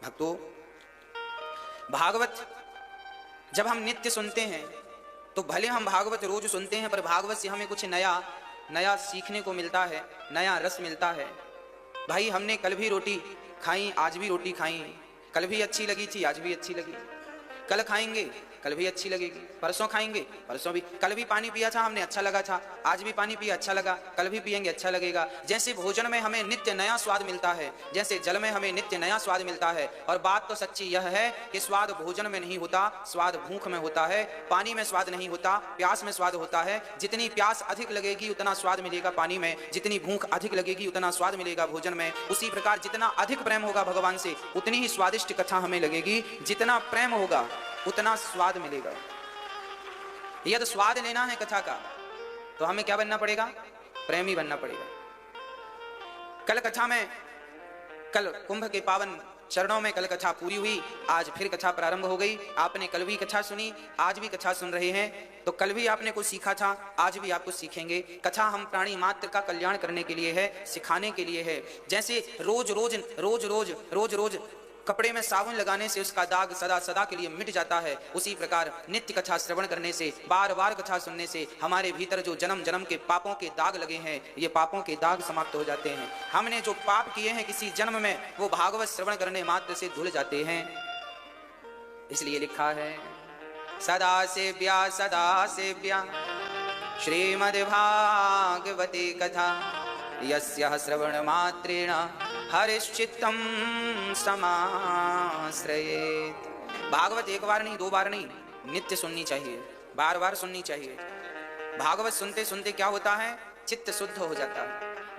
भक्तों, भागवत जब हम नित्य सुनते हैं तो भले हम भागवत रोज सुनते हैं, पर भागवत से हमें कुछ नया नया सीखने को मिलता है, नया रस मिलता है। भाई हमने कल भी रोटी खाई, आज भी रोटी खाई, कल भी अच्छी लगी थी, आज भी अच्छी लगी, कल खाएंगे कल भी अच्छी लगेगी, परसों खाएंगे परसों भी, कल भी पानी पिया था हमने अच्छा लगा था, आज भी पानी पिया अच्छा लगा, कल भी पिएंगे अच्छा लगेगा। जैसे भोजन में हमें नित्य नया स्वाद मिलता है, जैसे जल में हमें नित्य नया स्वाद मिलता है। और बात तो सच्ची यह है कि स्वाद भोजन में नहीं होता, स्वाद भूख में होता है। पानी में स्वाद नहीं होता, प्यास में स्वाद होता है। जितनी प्यास अधिक लगेगी उतना स्वाद मिलेगा पानी में, जितनी भूख अधिक लगेगी उतना स्वाद मिलेगा भोजन में। उसी प्रकार जितना अधिक प्रेम होगा भगवान से उतनी ही स्वादिष्ट कथा हमें लगेगी, जितना प्रेम होगा उतना स्वाद मिलेगा। यदि स्वाद लेना है कथा का तो हमें क्या बनना पड़ेगा? प्रेमी बनना पड़ेगा। कल कथा में, कल कुंभ के पावन चरणों में कल कथा पूरी हुई, आज फिर कथा प्रारंभ हो गई। आपने कल भी कथा सुनी, आज भी कथा सुन रहे हैं, तो कल भी आपने कुछ सीखा था, आज भी आप कुछ सीखेंगे। कथा हम प्राणी मात्र का कल्याण करने के लिए है, सिखाने के लिए है। जैसे रोज रोज रोज रोज रोज रोज कपड़े में साबुन लगाने से उसका दाग सदा सदा के लिए मिट जाता है, उसी प्रकार नित्य कथा श्रवण करने से, बार बार कथा सुनने से हमारे भीतर जो जन्म जन्म के पापों के दाग लगे हैं, ये पापों के दाग समाप्त हो जाते हैं। हमने जो पाप किए हैं किसी जन्म में, वो भागवत श्रवण करने मात्र से धुल जाते हैं। इसलिए लिखा है, सदा सेव्या श्रीमद्भागवते कथा यस्याः श्रवण मात्रेण हरिश्चित्तम समाश्रयेत्। भागवत एक बार नहीं, दो बार नहीं, नित्य सुननी चाहिए, बार बार सुननी चाहिए। भागवत सुनते सुनते क्या होता है? चित्त शुद्ध हो जाता है।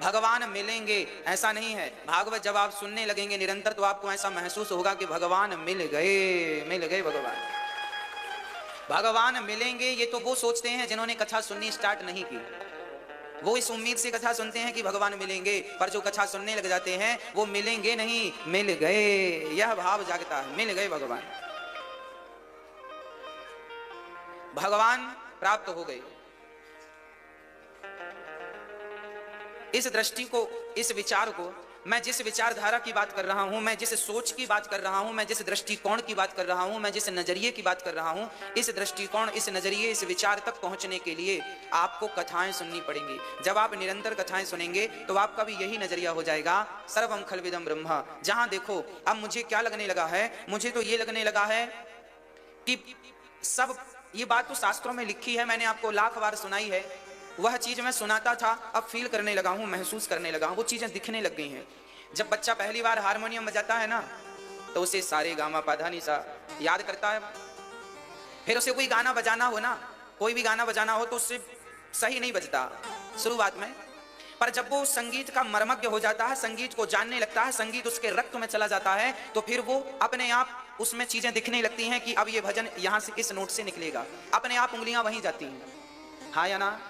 भगवान मिलेंगे ऐसा नहीं है, भागवत जब आप सुनने लगेंगे निरंतर तो आपको ऐसा महसूस होगा कि भगवान मिल गए भगवान मिलेंगे। ये तो वो सोचते हैं जिन्होंने कथा सुननी स्टार्ट नहीं की, वो इस उम्मीद से कथा सुनते हैं कि भगवान मिलेंगे, पर जो कथा सुनने लग जाते हैं वो मिलेंगे नहीं, मिल गए, यह भाव जागता है, मिल गए भगवान, भगवान प्राप्त हो गए। इस दृष्टि को, इस विचार को, मैं जिस विचारधारा की बात कर रहा हूं, मैं जिस सोच की बात कर रहा हूं, मैं जिस दृष्टिकोण की बात कर रहा हूं, मैं जिस नजरिए की बात कर रहा हूं, इस दृष्टिकोण, इस नजरिए, इस विचार तक पहुंचने के लिए आपको कथाएं सुननी पड़ेंगी। जब आप निरंतर कथाएं सुनेंगे तो आपका भी यही नजरिया हो जाएगा, सर्वम खल्विदम ब्रह्म। जहां देखो, अब मुझे क्या लगने लगा है? मुझे तो ये लगने लगा है कि सब, ये बात तो शास्त्रों में लिखी है, मैंने आपको लाख बार सुनाई है, वह चीज मैं सुनाता था, अब फील करने लगा हूं, महसूस करने लगा हूं, वो चीजें दिखने लग गई हैं। जब बच्चा पहली बार हारमोनियम बजाता है ना, तो उसे सारे गामा पाधा निसा याद करता है। फिर उसे कोई गाना बजाना हो ना, कोई भी गाना बजाना हो तो उससे सही नहीं बजता शुरुआत में, पर जब वो संगीत का मर्मज्ञ हो जाता है, संगीत को जानने लगता है, संगीत उसके रक्त में चला जाता है, तो फिर वो अपने आप उसमें चीजें दिखने लगती हैं कि अब ये भजन यहां से इस नोट से निकलेगा, अपने आप उंगलियां वहीं जाती हैं। हाँ या ना?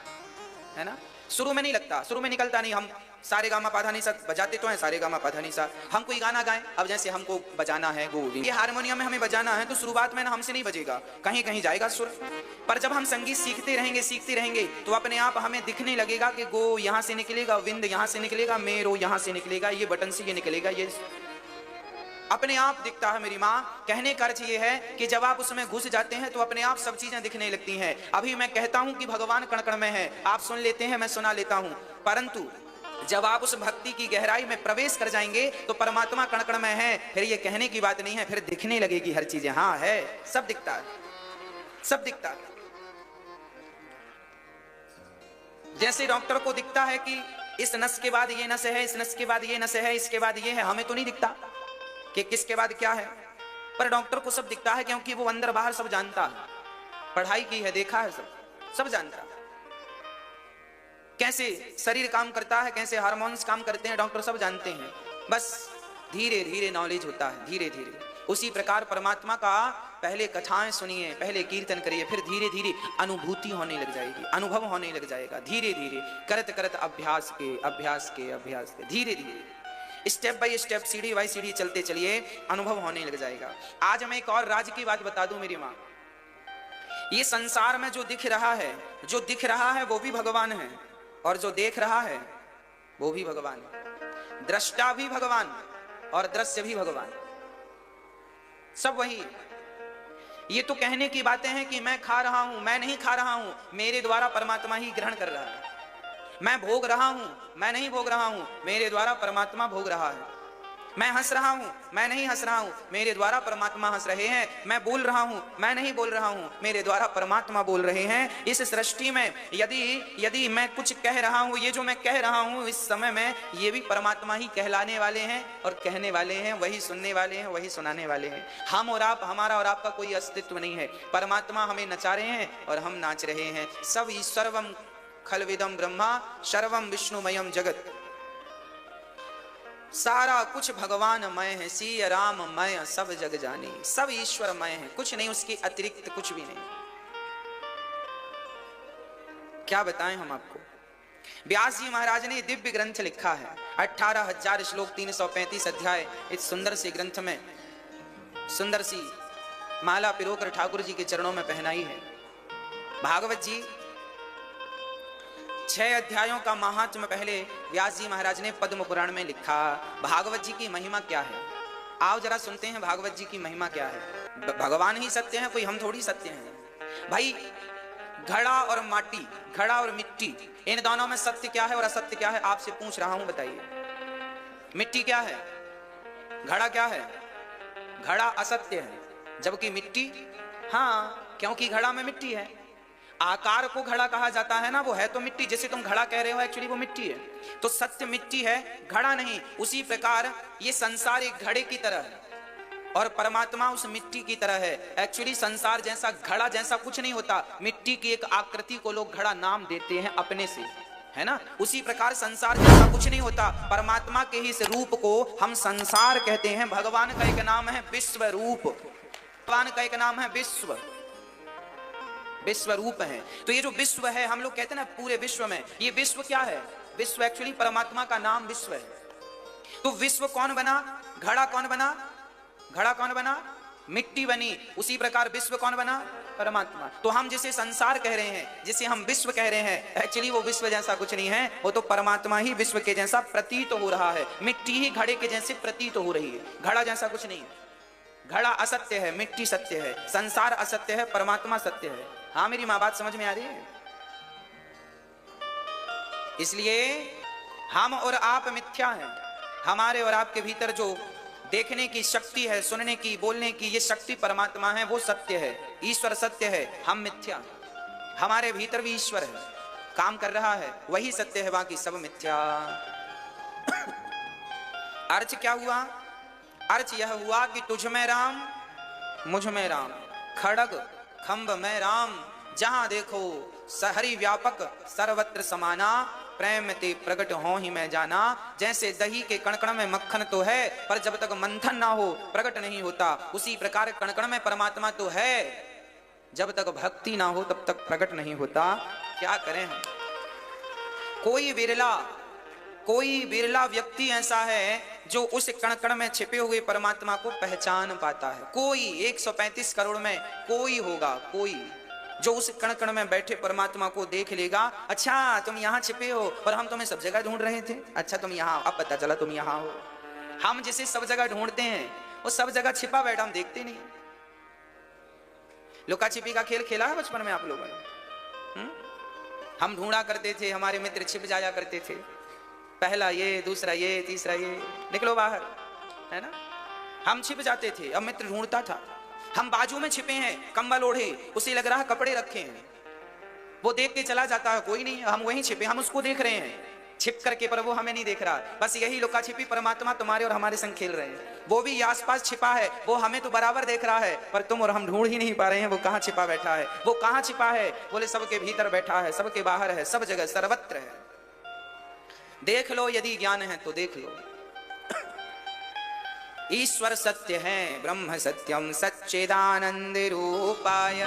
है ना? शुरू में नहीं लगता, शुरू में निकलता नहीं। हम सारे गामा पाधा निसा बजाते तो हैं, सारे गामा पाधा निसा, हम कोई गाना गाएं, अब जैसे हमको बजाना है गोविंद, ये हारमोनियम में हमें बजाना है, तो शुरुआत में ना हमसे नहीं बजेगा, कहीं कहीं जाएगा सुर, पर जब हम संगीत सीखते रहेंगे तो अपने आप हमें दिखने लगेगा कि गो यहाँ से निकलेगा, विंद यहाँ से निकलेगा, मेरो यहाँ से निकलेगा, ये बटन से ये निकलेगा, ये अपने आप दिखता है। मेरी माँ, कहने का अर्थ ये है कि जब आप उसमें घुस जाते हैं तो अपने आप सब चीजें दिखने लगती हैं। अभी मैं कहता हूं कि भगवान कण कण में है, आप सुन लेते हैं, मैं सुना लेता हूं, परंतु जब आप उस भक्ति की गहराई में प्रवेश कर जाएंगे तो परमात्मा कण कण में है, फिर ये कहने की बात नहीं है, फिर दिखने लगेगी हर चीजें। हाँ है, सब दिखता है, सब दिखता है। जैसे डॉक्टर को दिखता है कि इस नस के बाद ये नस है, इस नस के बाद ये नस है, इसके बाद ये है, हमें तो नहीं दिखता कि किसके बाद क्या है, पर डॉक्टर को सब दिखता है, क्योंकि वो अंदर बाहर सब जानता है, पढ़ाई की है, देखा है, सब जानता है, कैसे शरीर काम करता है, कैसे हार्मोन्स काम करते हैं, डॉक्टर सब जानते हैं। बस धीरे धीरे नॉलेज होता है, धीरे धीरे। उसी प्रकार परमात्मा का पहले कथाएं सुनिए, पहले कीर्तन करिए, फिर धीरे धीरे अनुभूति होने लग जाएगी, अनुभव होने लग जाएगा, धीरे धीरे करत करत अभ्यास के धीरे धीरे स्टेप बाय स्टेप, सीढ़ी बाय सीढ़ी चलते चलिए, अनुभव होने लग जाएगा। आज मैं एक और राज की बात बता दूं मेरी माँ, ये संसार में जो दिख रहा है वो भी भगवान है, और जो देख रहा है वो भी भगवान है। दृष्टा भी भगवान और दृश्य भी भगवान। सब वही। ये तो कहने की बातें हैं कि मैं खा रहा हूं, मैं नहीं खा रहा हूं, मेरे द्वारा परमात्मा ही ग्रहण कर रहा है। मैं भोग रहा हूं, मैं नहीं भोग रहा हूं, मेरे द्वारा परमात्मा भोग रहा है। मैं हंस रहा हूं, मैं नहीं हंस रहा हूं, मेरे द्वारा परमात्मा हंस रहे हैं। मैं बोल रहा हूं, मैं नहीं बोल रहा हूं, मेरे द्वारा परमात्मा बोल रहे हैं। इस सृष्टि में यदि मैं कुछ कह रहा हूं, ये जो मैं कह रहा हूं इस समय में, ये भी परमात्मा ही कहलाने वाले हैं और कहने वाले हैं, वही सुनने वाले हैं, वही सुनाने वाले हैं। हम और आप, हमारा और आपका कोई अस्तित्व नहीं है। परमात्मा हमें नचा रहे हैं और हम नाच रहे हैं। सब ईश्वरवम खलविदम ब्रह्मा सर्वम विष्णुमयम जगत, सारा कुछ भगवानमय है, सी राममय सब जग जानी। सब ईश्वरमय है, कुछ नहीं, उसके अतिरिक्त कुछ भी नहीं। क्या बताएं हम आपको। व्यास जी महाराज ने दिव्य ग्रंथ लिखा है, 18,000 श्लोक, 335 अध्याय। इस सुंदर से ग्रंथ में सुंदर सी माला पिरोकर ठाकुर जी के चरणों में पहनाई है। भागवत जी 6 अध्यायों का महात्म्य पहले व्यास जी महाराज ने पद्म पुराण में लिखा। भागवत जी की महिमा क्या है, आओ जरा सुनते हैं भागवत जी की महिमा क्या है। भगवान ही सत्य है, कोई हम थोड़ी सत्य हैं भाई। घड़ा और माटी, घड़ा और मिट्टी, इन दोनों में सत्य क्या है और असत्य क्या है, आपसे पूछ रहा हूं, बताइए। मिट्टी क्या है, घड़ा क्या है? घड़ा असत्य है, जबकि मिट्टी, हाँ, क्योंकि घड़ा में मिट्टी है। आकार को घड़ा कहा जाता है ना, वो है तो मिट्टी। जैसे तुम घड़ा कह रहे हो, एक्चुअली वो मिट्टी है। तो सत्य मिट्टी है, घड़ा नहीं। उसी प्रकार ये संसार एक घड़े की तरह है और परमात्मा उस मिट्टी की तरह है। एक्चुअली संसार जैसा, घड़ा जैसा कुछ नहीं होता। मिट्टी की एक आकृति को लोग घड़ा नाम देते हैं अपने से, है ना। उसी प्रकार संसार जैसा कुछ नहीं होता। परमात्मा के ही इस रूप को हम संसार कहते हैं। भगवान का एक नाम है विश्व रूप, भगवान का एक नाम है विश्व, विश्व रूप है। तो ये जो विश्व है, हम लोग कहते हैं ना पूरे विश्व में, ये विश्व क्या है? विश्व एक्चुअली परमात्मा का नाम विश्व है। तो विश्व कौन बना? घड़ा कौन बना? घड़ा कौन बना? मिट्टी बनी। उसी प्रकार विश्व कौन बना? परमात्मा। तो हम जिसे संसार कह रहे हैं, जिसे हम विश्व कह रहे हैं, एक्चुअली वो विश्व जैसा कुछ नहीं है। वो तो परमात्मा ही विश्व के जैसा प्रतीत हो रहा है। मिट्टी ही घड़े के जैसे प्रतीत हो रही है, घड़ा जैसा कुछ नहीं है। घड़ा असत्य है, मिट्टी सत्य है, संसार असत्य है, परमात्मा सत्य है। हाँ, मेरी माँ बात समझ में आ रही है? इसलिए हम और आप मिथ्या हैं। हमारे और आपके भीतर जो देखने की शक्ति है, सुनने की, बोलने की, ये शक्ति परमात्मा है, वो सत्य है। ईश्वर सत्य है, हम मिथ्या। हमारे भीतर भी ईश्वर है, काम कर रहा है, वही सत्य है, बाकी सब मिथ्या। अर्थ क्या हुआ? अर्थ यह हुआ कि तुझ में राम, मुझ में राम, खड़ग खंभ में राम, जहां देखो सहरी व्यापक सर्वत्र समाना, प्रेम ते प्रकट हो ही मैं जाना। जैसे दही के कणकण में मक्खन तो है, पर जब तक मंथन ना हो प्रकट नहीं होता। उसी प्रकार कणकण में परमात्मा तो है, जब तक भक्ति ना हो तब तक प्रकट नहीं होता। क्या करें हम? कोई विरला व्यक्ति ऐसा है जो उस कण-कण में छिपे हुए परमात्मा को पहचान पाता है। कोई 135 करोड़ में कोई होगा, कोई जो उस कण-कण में बैठे परमात्मा को देख लेगा। अच्छा तुम यहाँ छिपे हो और हम तुम्हें सब जगह ढूंढ रहे थे। अच्छा तुम यहाँ, अब पता चला तुम यहाँ हो। हम जिसे सब जगह ढूंढते हैं वो सब जगह छिपा बैठा, हम देखते नहीं। लुका छिपी का खेल खेला है बचपन में आप लोगों ने? हम ढूंढा करते थे, हमारे मित्र छिप जाया करते थे। पहला ये, दूसरा ये, तीसरा ये, निकलो बाहर, है ना। हम छिप जाते थे, अब मित्र ढूंढता था। हम बाजू में छिपे हैं, कंबल ओढ़े, उसे लग रहा है कपड़े रखे हैं, वो देख के चला जाता है, कोई नहीं, हम वहीं छिपे, हम उसको देख रहे हैं छिप करके, पर वो हमें नहीं देख रहा। बस यही लुका छिपी परमात्मा तुम्हारे और हमारे संग खेल रहे हैं। वो भी आसपास छिपा है, वो हमें तो बराबर देख रहा है, पर तुम और हम ढूंढ ही नहीं पा रहे हैं वो कहाँ छिपा बैठा है। वो कहाँ छिपा है? बोले सबके भीतर बैठा है, सबके बाहर है, सब जगह सर्वत्र है। देख लो, यदि ज्ञान है तो देख लो। ईश्वर सत्य है, ब्रह्म सत्यम सच्चिदानंद रूपाय।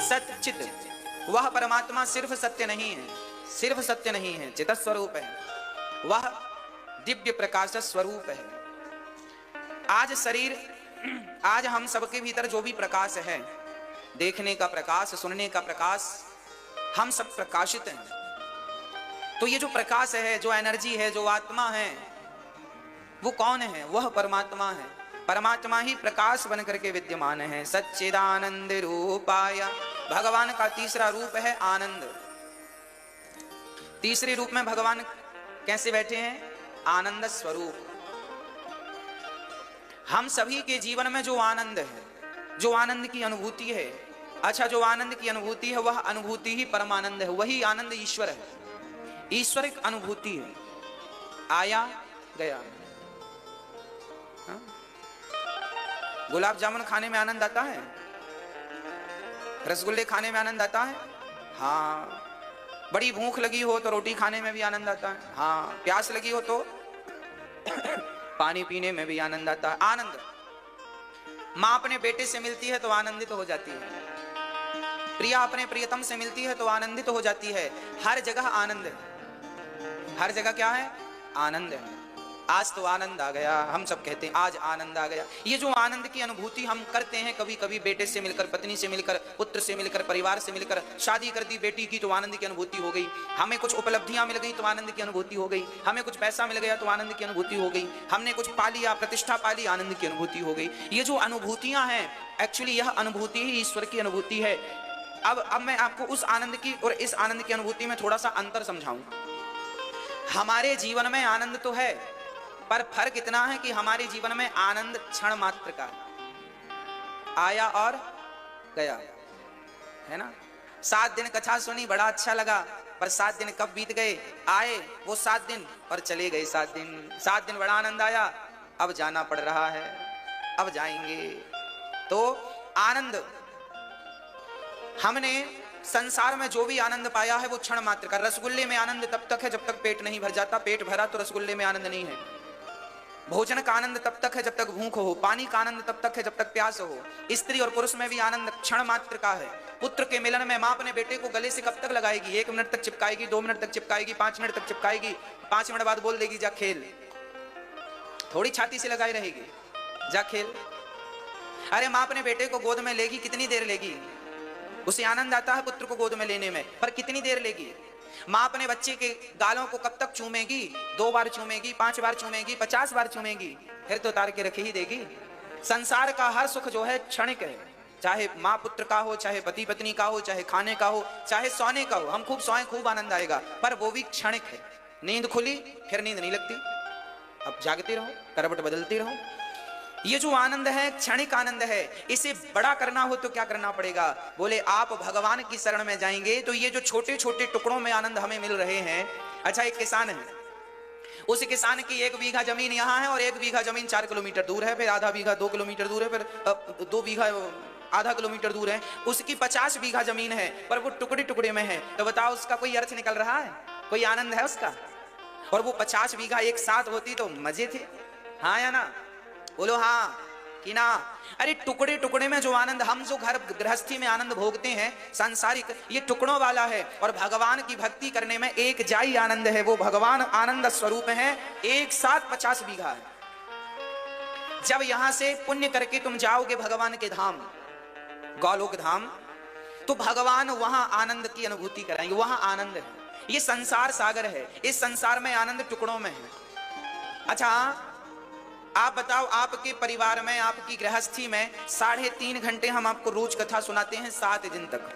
सच्चित, वह परमात्मा सिर्फ सत्य नहीं है, सिर्फ सत्य नहीं है, चित स्वरूप है, वह दिव्य प्रकाश स्वरूप है। आज शरीर, आज हम सबके भीतर जो भी प्रकाश है, देखने का प्रकाश, सुनने का प्रकाश, हम सब प्रकाशित हैं। तो ये जो प्रकाश है, जो एनर्जी है, जो आत्मा है, वो कौन है? वह परमात्मा है। परमात्मा ही प्रकाश बन करके विद्यमान है। सच्चिदानंद रूपाय, भगवान का तीसरा रूप है आनंद। तीसरे रूप में भगवान कैसे बैठे हैं? आनंद स्वरूप। हम सभी के जीवन में जो आनंद है, जो आनंद की अनुभूति है, अच्छा जो आनंद की अनुभूति है वह अनुभूति ही परमानंद है, वही आनंद ईश्वर है। ईश्वर एक अनुभूति है, आया गया। गुलाब जामुन खाने में आनंद आता है, रसगुल्ले खाने में आनंद आता है, हाँ। बड़ी भूख लगी हो तो रोटी खाने में भी आनंद आता है, हाँ। प्यास लगी हो तो पानी पीने में भी आनंद आता है। आनंद, माँ अपने बेटे से मिलती है तो आनंदित तो हो जाती है, प्रिया अपने प्रियतम से मिलती है तो आनंदित तो हो जाती है। हर जगह आनंद है, हर जगह क्या है? आनंद है। आज तो आनंद आ गया, हम सब कहते हैं आज आनंद आ गया। ये जो आनंद की अनुभूति हम करते हैं, कभी कभी बेटे से मिलकर, पत्नी से मिलकर, पुत्र से मिलकर, परिवार से मिलकर, शादी कर दी बेटी की तो आनंद की अनुभूति हो गई, हमें कुछ उपलब्धियां मिल गई तो आनंद की अनुभूति हो गई, हमें कुछ पैसा मिल गया तो आनंद की अनुभूति हो गई, हमने कुछ पा लिया, प्रतिष्ठा पा ली, आनंद की अनुभूति हो गई। ये जो अनुभूतियां हैं, एक्चुअली यह अनुभूति ही ईश्वर की अनुभूति है। अब मैं आपको उस आनंद की और इस आनंद की अनुभूति में थोड़ा सा अंतर समझाऊं। हमारे जीवन में आनंद तो है, पर फर्क इतना है कि हमारे जीवन में आनंद क्षण मात्र का आया और गया, है ना। 7 दिन कथा सुनी, बड़ा अच्छा लगा, पर 7 दिन कब बीत गए? आए वो 7 दिन और चले गए 7 दिन। 7 दिन बड़ा आनंद आया, अब जाना पड़ रहा है, अब जाएंगे। तो आनंद, हमने संसार में जो भी आनंद पाया है वो क्षण मात्र का। रसगुल्ले में आनंद तब तक है जब तक पेट नहीं भर जाता, पेट भरा तो रसगुल्ले में आनंद नहीं है। भोजन का आनंद तब तक है जब तक भूख हो, पानी का आनंद तब तक है जब तक प्यास हो। स्त्री और पुरुष में भी आनंद क्षण मात्र का है। पुत्र के मिलन में माँ अपने बेटे को गले से कब तक लगाएगी? 1 मिनट तक चिपकाएगी, 2 मिनट तक चिपकाएगी, 5 मिनट तक चिपकाएगी, 5 मिनट बाद बोल देगी जा खेल, थोड़ी छाती से लगाई रहेगी, जा खेल। अरे माँ अपने बेटे को गोद में लेगी, कितनी देर लेगी? उसे आनंद आता है पुत्र को गोद में लेने में, पर कितनी देर लेगी? माँ अपने बच्चे के गालों को कब तक चूमेगी? 2 बार चूमेगी, 5 बार चूमेगी, 50 बार चूमेगी, फिर तो उतार के रख ही देगी। संसार का हर सुख जो है क्षणिक है, चाहे माँ पुत्र का हो, चाहे पति पत्नी का हो, चाहे खाने का हो, चाहे सोने का हो। हम खूब सोएं, खूब आनंद आएगा, पर वो भी क्षणिक है। नींद खुली फिर नींद नहीं लगती, अब जागते रहो, करवट बदलते रहो। ये जो आनंद है क्षणिक आनंद है, इसे बड़ा करना हो तो क्या करना पड़ेगा? बोले आप भगवान की शरण में जाएंगे तो ये जो छोटे छोटे टुकड़ों में आनंद हमें मिल रहे हैं। अच्छा, एक किसान है, उस किसान की 1 बीघा जमीन यहाँ है और 1 बीघा जमीन 4 किलोमीटर दूर है, फिर आधा बीघा 2 किलोमीटर दूर है, फिर 2 बीघा आधा किलोमीटर दूर है। उसकी 50 बीघा जमीन है, पर वो टुकड़े टुकड़े में है। तो बताओ उसका कोई अर्थ निकल रहा है? कोई आनंद है उसका? और वो 50 बीघा एक साथ होती तो मजे थे, हाँ या ना? बोलो हाँ कि ना? अरे टुकड़े टुकड़े में जो आनंद, हम जो घर गृहस्थी में आनंद भोगते हैं सांसारिक, ये टुकड़ों वाला है। और भगवान की भक्ति करने में एक जाई आनंद है, वो भगवान आनंद स्वरूप है, एक साथ 50 बीघा है। जब यहां से पुण्य करके तुम जाओगे भगवान के धाम, गौलोक धाम, तो भगवान वहां आनंद की अनुभूति कराएंगे, वहां आनंद है। ये संसार सागर है, इस संसार में आनंद टुकड़ों में है। अच्छा आप बताओ, आपके परिवार में, आपकी गृहस्थी में 3.5 घंटे हम आपको रोज कथा सुनाते हैं 7 दिन तक,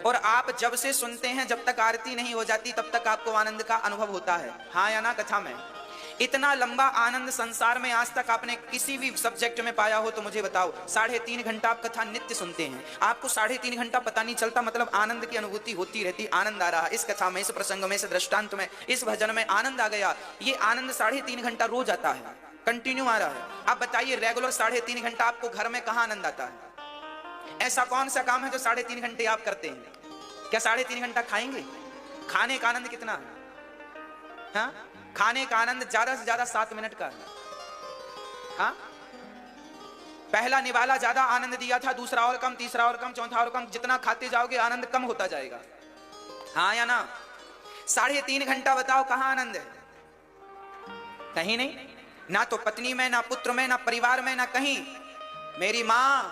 और आप जब से सुनते हैं जब तक आरती नहीं हो जाती तब तक आपको आनंद का अनुभव होता है, हाँ या ना? कथा में इतना लंबा आनंद संसार में आज तक आपने किसी भी सब्जेक्ट में पाया हो तो मुझे बताओ। 3.5 घंटा आप कथा नित्य सुनते हैं, आपको 3.5 घंटा पता नहीं चलता, मतलब आनंद की अनुभूति होती रहती। आनंद आ रहा है इस कथा में, इस प्रसंग में, इस दृष्टांत में, इस भजन में आनंद आ गया। ये आनंद 3.5 घंटा रोज आता है, कंटिन्यू आ रहा है। आप बताइए रेगुलर 3.5 घंटा आपको घर में कहां आनंद आता है? ऐसा कौन सा काम है जो 3.5 घंटे आप करते हैं? क्या 3.5 घंटा खाएंगे? खाने का आनंद कितना है? हाँ, खाने का आनंद ज्यादा से ज्यादा 7 मिनट का है। हाँ, पहला निवाला ज्यादा आनंद दिया था, दूसरा और कम, तीसरा और कम, चौथा और कम। जितना खाते जाओगे आनंद कम होता जाएगा, हाँ या ना? 3.5 घंटा बताओ कहां आनंद है? कहीं नहीं, ना तो पत्नी में, ना पुत्र में, ना परिवार में, ना कहीं। मेरी मां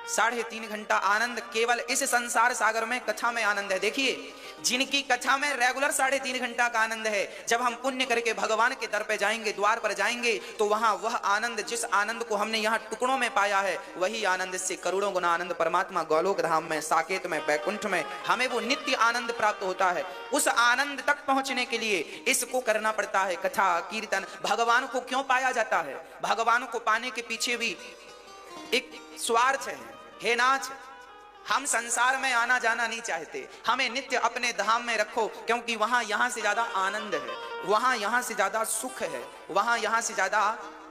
3.5 घंटा आनंद केवल इस संसार सागर में कथा में आनंद है। देखिए जिनकी कथा में रेगुलर 3.5 घंटा का आनंद है, जब हम पुण्य करके भगवान के दर पे जाएंगे, द्वार पर जाएंगे, तो वहां वह आनंद, जिस आनंद को हमने यहाँ टुकड़ों में पाया है, वही आनंद से करोड़ों गुना आनंद परमात्मा गोलोक धाम में, साकेत में, बैकुंठ में हमें वो नित्य आनंद प्राप्त होता है। उस आनंद तक पहुंचने के लिए इसको करना पड़ता है, कथा कीर्तन। भगवान को क्यों पाया जाता है? भगवान को पाने के पीछे भी एक स्वार्थ है, हे नाथ, हम संसार में आना जाना नहीं चाहते, हमें नित्य अपने धाम में रखो, क्योंकि वहां यहां से ज्यादा आनंद है, वहां यहां से ज्यादा सुख है, वहां यहां से ज्यादा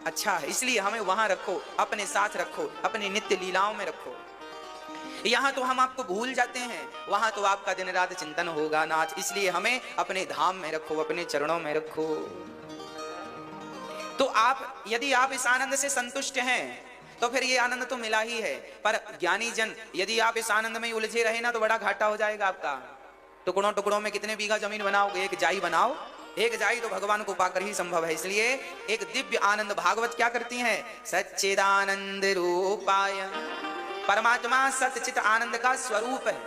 अच्छा है, इसलिए हमें वहां रखो, अपने साथ रखो, अपनी नित्य लीलाओं में रखो। यहां तो हम आपको भूल जाते हैं, वहां तो आपका दिन रात चिंतन होगा नाथ, इसलिए हमें अपने धाम में रखो, अपने चरणों में रखो। तो आप, यदि आप इस आनंद से संतुष्ट हैं तो फिर ये आनंद तो मिला ही है। पर ज्ञानी जन, यदि आप इस आनंद में उलझे रहे ना तो बड़ा घाटा हो जाएगा आपका। टुकड़ों टुकड़ों में कितने बीघा जमीन बनाओगे? एक जाई बनाओ, एक जाई तो भगवान को पाकर ही संभव है। इसलिए एक दिव्य आनंद भागवत क्या करती हैं? सच्चिदानंद रूपाय, परमात्मा सत्य चित आनंद का स्वरूप है,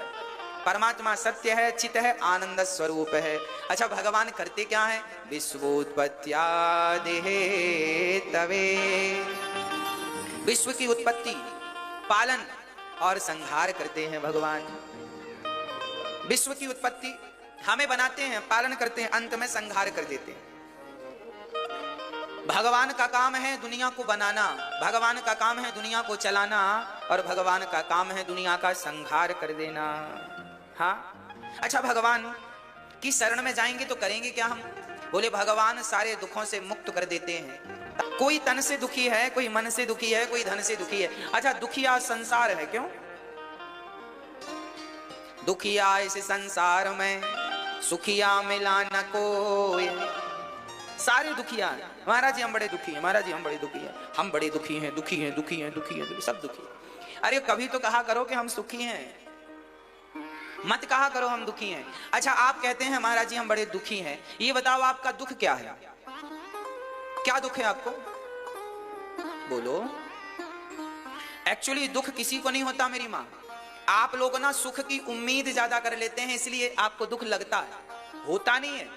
परमात्मा सत्य है, चित है, आनंद स्वरूप है। अच्छा, भगवान करते क्या है? विश्वोत्पत्त्यादिहे तवे, विश्व की उत्पत्ति, पालन और संहार करते हैं भगवान। विश्व की उत्पत्ति हमें बनाते हैं, पालन करते हैं, अंत में संहार कर देते हैं। भगवान का काम है दुनिया को बनाना, भगवान का काम है दुनिया को चलाना, और भगवान का काम है दुनिया का संहार कर देना। हाँ, अच्छा, भगवान की शरण में जाएंगे तो करेंगे क्या हम? बोले भगवान सारे दुखों से मुक्त कर देते हैं। कोई तन से दुखी है, कोई मन से दुखी है, कोई धन से दुखी है। अच्छा, दुखिया संसार है, क्यों? दुखिया इस संसार में सुखिया मिला न कोई, सारे दुखिया हैं। महाराज जी हम बड़े दुखी हैं, महाराज जी हम बड़े दुखी हैं, हम बड़े दुखी हैं, दुखी हैं, दुखी हैं, दुखी हैं, सब दुखी। अरे कभी तो कहा करो कि हम सुखी हैं, मत कहा करो हम दुखी हैं। अच्छा, आप कहते हैं महाराज जी हम बड़े दुखी हैं, ये बताओ आपका दुख क्या है? क्या दुख है आपको? बोलो। एक्चुअली दुख किसी को नहीं होता मेरी माँ, आप लोग ना सुख की उम्मीद ज्यादा कर लेते हैं, इसलिए आपको दुख लगता है, होता नहीं है।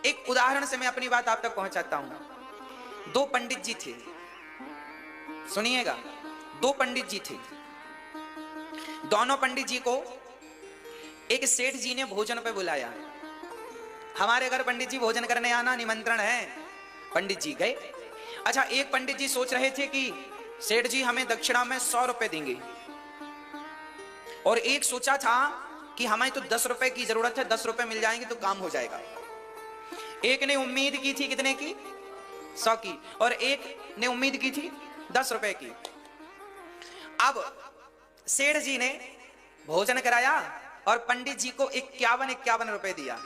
एक उदाहरण से मैं अपनी बात आप तक पहुंचाता हूं। दो पंडित जी थे, सुनिएगा, दो पंडित जी थे। दोनों पंडित जी को एक सेठ जी ने भोजन पे बुलाया। हमारे घर पंडित जी भोजन करने आना, निमंत्रण है। पंडित जी गए। अच्छा, एक पंडित जी सोच रहे थे कि सेठ जी हमें दक्षिणा में 100 रुपए देंगे, और एक सोचा था कि हमें तो 10 रुपए की जरूरत है, 10 रुपए मिल जाएंगे तो काम हो जाएगा। एक ने उम्मीद की थी कितने की? 100 की, और एक ने उम्मीद की थी 10 रुपए की। अब सेठ जी ने भोजन कराया और पंडित जी को 51 रुपए दिया।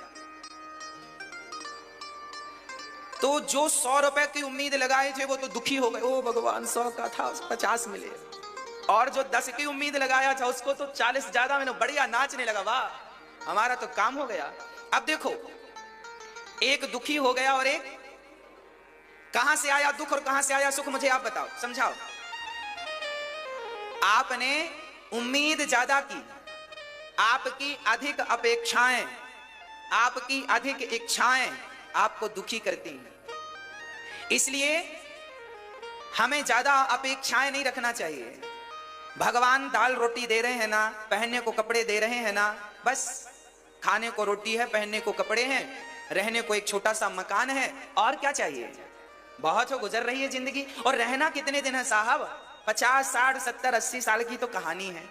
तो जो 100 रुपए की उम्मीद लगाए थे वो तो दुखी हो गए, ओ भगवान 100 का था 50 मिले, और जो 10 की उम्मीद लगाया था उसको तो 40 ज्यादा मिले, बढ़िया नाचने लगा, वाह हमारा तो काम हो गया। अब देखो, एक दुखी हो गया और एक, कहां से आया दुख और कहां से आया सुख? मुझे आप बताओ, समझाओ। आपने उम्मीद ज्यादा की, आपकी अधिक अपेक्षाएं, आपकी अधिक इच्छाएं आपको दुखी करती हैं। इसलिए हमें ज्यादा अपेक्षाएं नहीं रखना चाहिए। भगवान दाल रोटी दे रहे हैं ना, पहनने को कपड़े दे रहे हैं ना, बस खाने को रोटी है, पहनने को कपड़े हैं, रहने को एक छोटा सा मकान है, और क्या चाहिए? बहुत हो, गुजर रही है जिंदगी। और रहना कितने दिन है साहब? 50, 60, 70, 80 साल की तो कहानी है,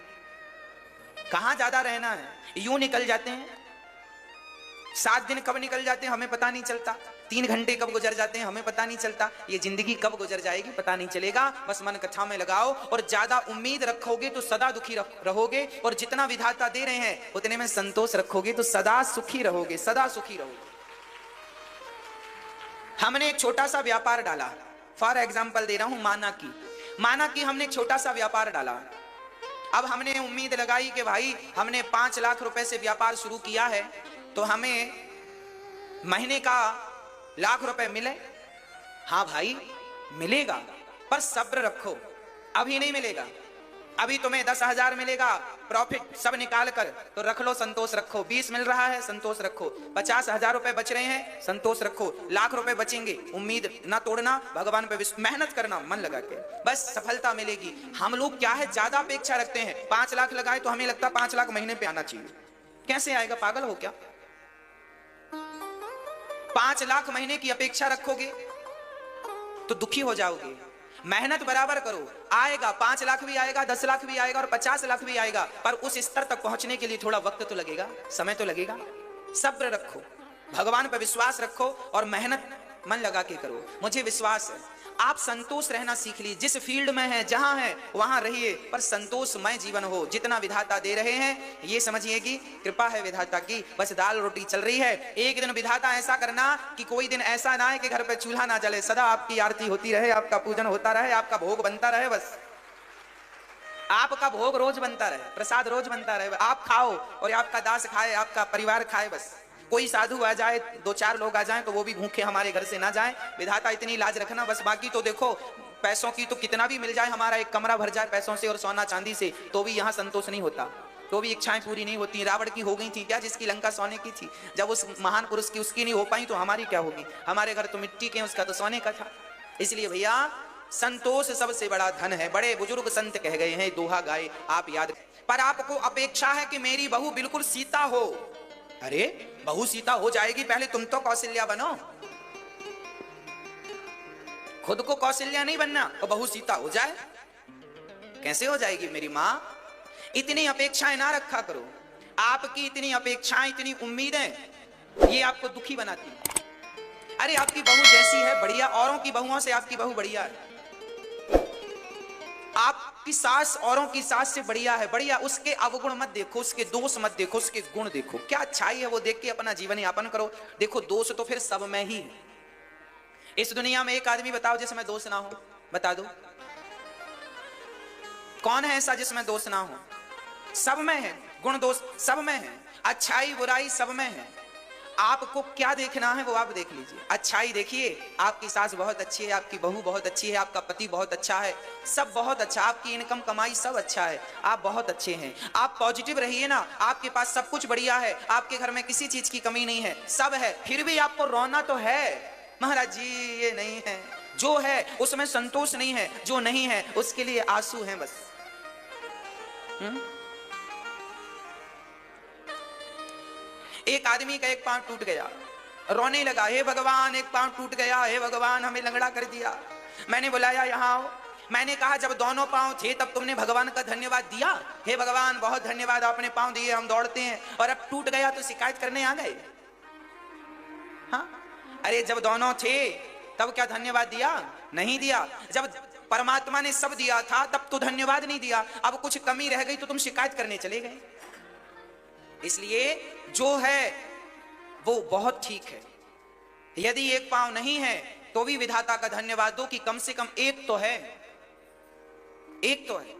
कहां ज्यादा रहना है। यूं निकल जाते हैं, 7 दिन कब निकल जाते हैं हमें पता नहीं चलता, 3 घंटे कब गुजर जाते हैं हमें पता नहीं चलता, ये जिंदगी कब गुजर जाएगी पता नहीं चलेगा। बस मन कथा में लगाओ, और ज्यादा उम्मीद रखोगे तो सदा दुखी रहोगे, और जितना विधाता दे रहे हैं उतने में संतोष रखोगे तो सदा सुखी रहोगे, सदा सुखी रहोगे। हमने एक छोटा सा व्यापार डाला, फॉर एग्जाम्पल दे रहा हूं, माना कि हमने एक छोटा सा व्यापार डाला। अब हमने उम्मीद लगाई कि भाई हमने 5 लाख रुपए से व्यापार शुरू किया है, तो हमें महीने का 1 लाख रुपए मिले। हाँ भाई मिलेगा, पर सब्र रखो, अभी नहीं मिलेगा, अभी तुम्हें 10,000 मिलेगा प्रॉफिट सब निकाल कर, तो रख लो, संतोष रखो। 20 मिल रहा है, संतोष रखो। 50,000 रुपए बच रहे हैं, संतोष रखो। लाख रुपए बचेंगे, उम्मीद ना तोड़ना, भगवान पे मेहनत करना मन लगा के, बस सफलता मिलेगी। हम लोग क्या है, ज्यादा अपेक्षा रखते हैं। 5 लाख लगाए तो हमें लगता है 5 लाख महीने पे आना चाहिए। कैसे आएगा, पागल हो क्या? 5 लाख महीने की अपेक्षा रखोगे तो दुखी हो जाओगे। मेहनत बराबर करो, आएगा। 5 लाख भी आएगा, 10 लाख भी आएगा और 50 लाख भी आएगा, पर उस स्तर तक पहुंचने के लिए थोड़ा वक्त तो लगेगा, समय तो लगेगा। सब्र रखो, भगवान पर विश्वास रखो और मेहनत मन लगा के करो। मुझे विश्वास है आप संतोष रहना सीख लीजिए। जिस फील्ड में है, जहां है वहां रहिए, पर संतोषमय जीवन हो। जितना विधाता दे रहे हैं ये समझिए कि कृपा है विधाता की, बस दाल रोटी चल रही है। एक दिन विधाता ऐसा करना कि कोई दिन ऐसा ना है कि घर पे चूल्हा ना जले, सदा आपकी आरती होती रहे, आपका पूजन होता रहे, आपका भोग बनता रहे, बस आपका भोग रोज बनता रहे, प्रसाद रोज बनता रहे, आप खाओ और आपका दास खाए, आपका परिवार खाए। बस कोई साधु आ जाए, 2-4 लोग आ जाएं तो वो भी भूखे हमारे घर से ना जाएं। विधाता इतनी लाज रखना बस। बाकी तो देखो, पैसों की तो कितना भी मिल जाए, हमारा एक कमरा भर जाए पैसों से और सोना चांदी से, तो भी यहाँ संतोष नहीं होता, तो भी इच्छाएं पूरी नहीं होती। रावण की हो गई थी क्या, जिसकी लंका सोने की थी? जब उस महान पुरुष की उसकी नहीं हो पाई तो हमारी क्या होगी? हमारे घर तो मिट्टी के, उसका तो सोने का था। इसलिए भैया संतोष सबसे बड़ा धन है। बड़े बुजुर्ग संत कह गए हैं, दोहा गाए आप याद। पर आपको अपेक्षा है कि मेरी बहू बिल्कुल सीता हो। अरे बहू सीता हो जाएगी, पहले तुम तो कौशल्या बनो। खुद को कौशल्या नहीं बनना और बहू सीता हो जाए, कैसे हो जाएगी मेरी मां? इतनी अपेक्षाएं ना रखा करो। आपकी इतनी अपेक्षाएं, इतनी उम्मीदें, ये आपको दुखी बनाती है। अरे आपकी बहू जैसी है बढ़िया, औरों की बहुओं से आपकी बहू बढ़िया है। आपकी सास औरों की सास से बढ़िया है, बढ़िया। उसके अवगुण मत देखो, उसके दोष मत देखो, उसके गुण देखो। क्या अच्छाई है वो देख के अपना जीवन यापन करो। देखो दोष तो फिर सब में ही है। इस दुनिया में एक आदमी बताओ जिसमें दोष ना हो, बता दो कौन है ऐसा जिसमें दोष ना हो? सब में है, गुण दोष सब में है, अच्छाई बुराई सब में है। आपको क्या देखना है वो आप देख लीजिए। अच्छाई देखिए, आपकी सास बहुत अच्छी है, आपकी बहू बहुत अच्छी है, आपका पति बहुत अच्छा है, सब बहुत अच्छा, आपकी इनकम कमाई सब अच्छा है, आप बहुत अच्छे हैं। आप पॉजिटिव रहिए ना, आपके पास सब कुछ बढ़िया है, आपके घर में किसी चीज की कमी नहीं है, सब है। फिर भी आपको रोना तो है, महाराज जी ये नहीं है। जो है उसमें संतोष नहीं है, जो नहीं है उसके लिए आंसू हैं बस। एक आदमी का एक पांव टूट गया, रोने लगा, हे भगवान एक पांव टूट गया, हे भगवान हमें लंगड़ा कर दिया। मैंने बुलाया यहाँ आओ। मैंने कहा जब दोनों पांव थे तब तुमने भगवान का धन्यवाद दिया? हे भगवान बहुत धन्यवाद, आपने पांव दिए, हम दौड़ते हैं, और अब टूट गया तो शिकायत करने आ गए? हाँ, अरे जब दोनों थे तब क्या धन्यवाद दिया? नहीं दिया। जब परमात्मा ने सब दिया था तब तो धन्यवाद नहीं दिया, अब कुछ कमी रह गई तो तुम शिकायत करने चले गए। इसलिए जो है वो बहुत ठीक है। यदि एक पांव नहीं है तो भी विधाता का धन्यवाद दो कि कम से कम एक तो है, एक तो है।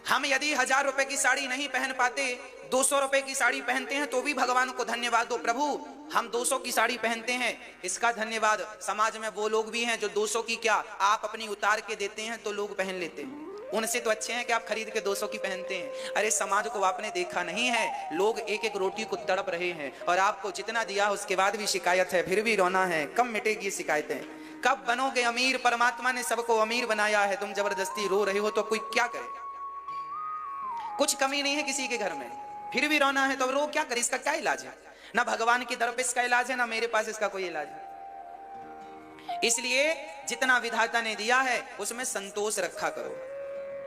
हम यदि 1000 रुपए की साड़ी नहीं पहन पाते, 200 रुपए की साड़ी पहनते हैं तो भी भगवान को धन्यवाद दो, प्रभु हम 200 की साड़ी पहनते हैं, इसका धन्यवाद। समाज में वो लोग भी हैं जो 200 की क्या आप अपनी उतार के देते हैं तो लोग पहन लेते हैं, उनसे तो अच्छे हैं कि आप खरीद के 200 की पहनते हैं। अरे समाज को आपने देखा नहीं है, लोग एक एक रोटी को तड़प रहे हैं और आपको जितना दिया उसके बाद भी शिकायत है, फिर भी रोना है। कब मिटेगी शिकायतें? कब बनोगे अमीर? परमात्मा ने सबको अमीर बनाया है, तुम जबरदस्ती रो रहे हो तो कोई क्या करे? कुछ कमी नहीं है किसी के घर में, फिर भी रोना है तो रो क्या करे? इसका क्या इलाज है? ना भगवान की तरफ इसका इलाज है, ना मेरे पास इसका कोई इलाज है। इसलिए जितना विधाता ने दिया है उसमें संतोष रखा करो।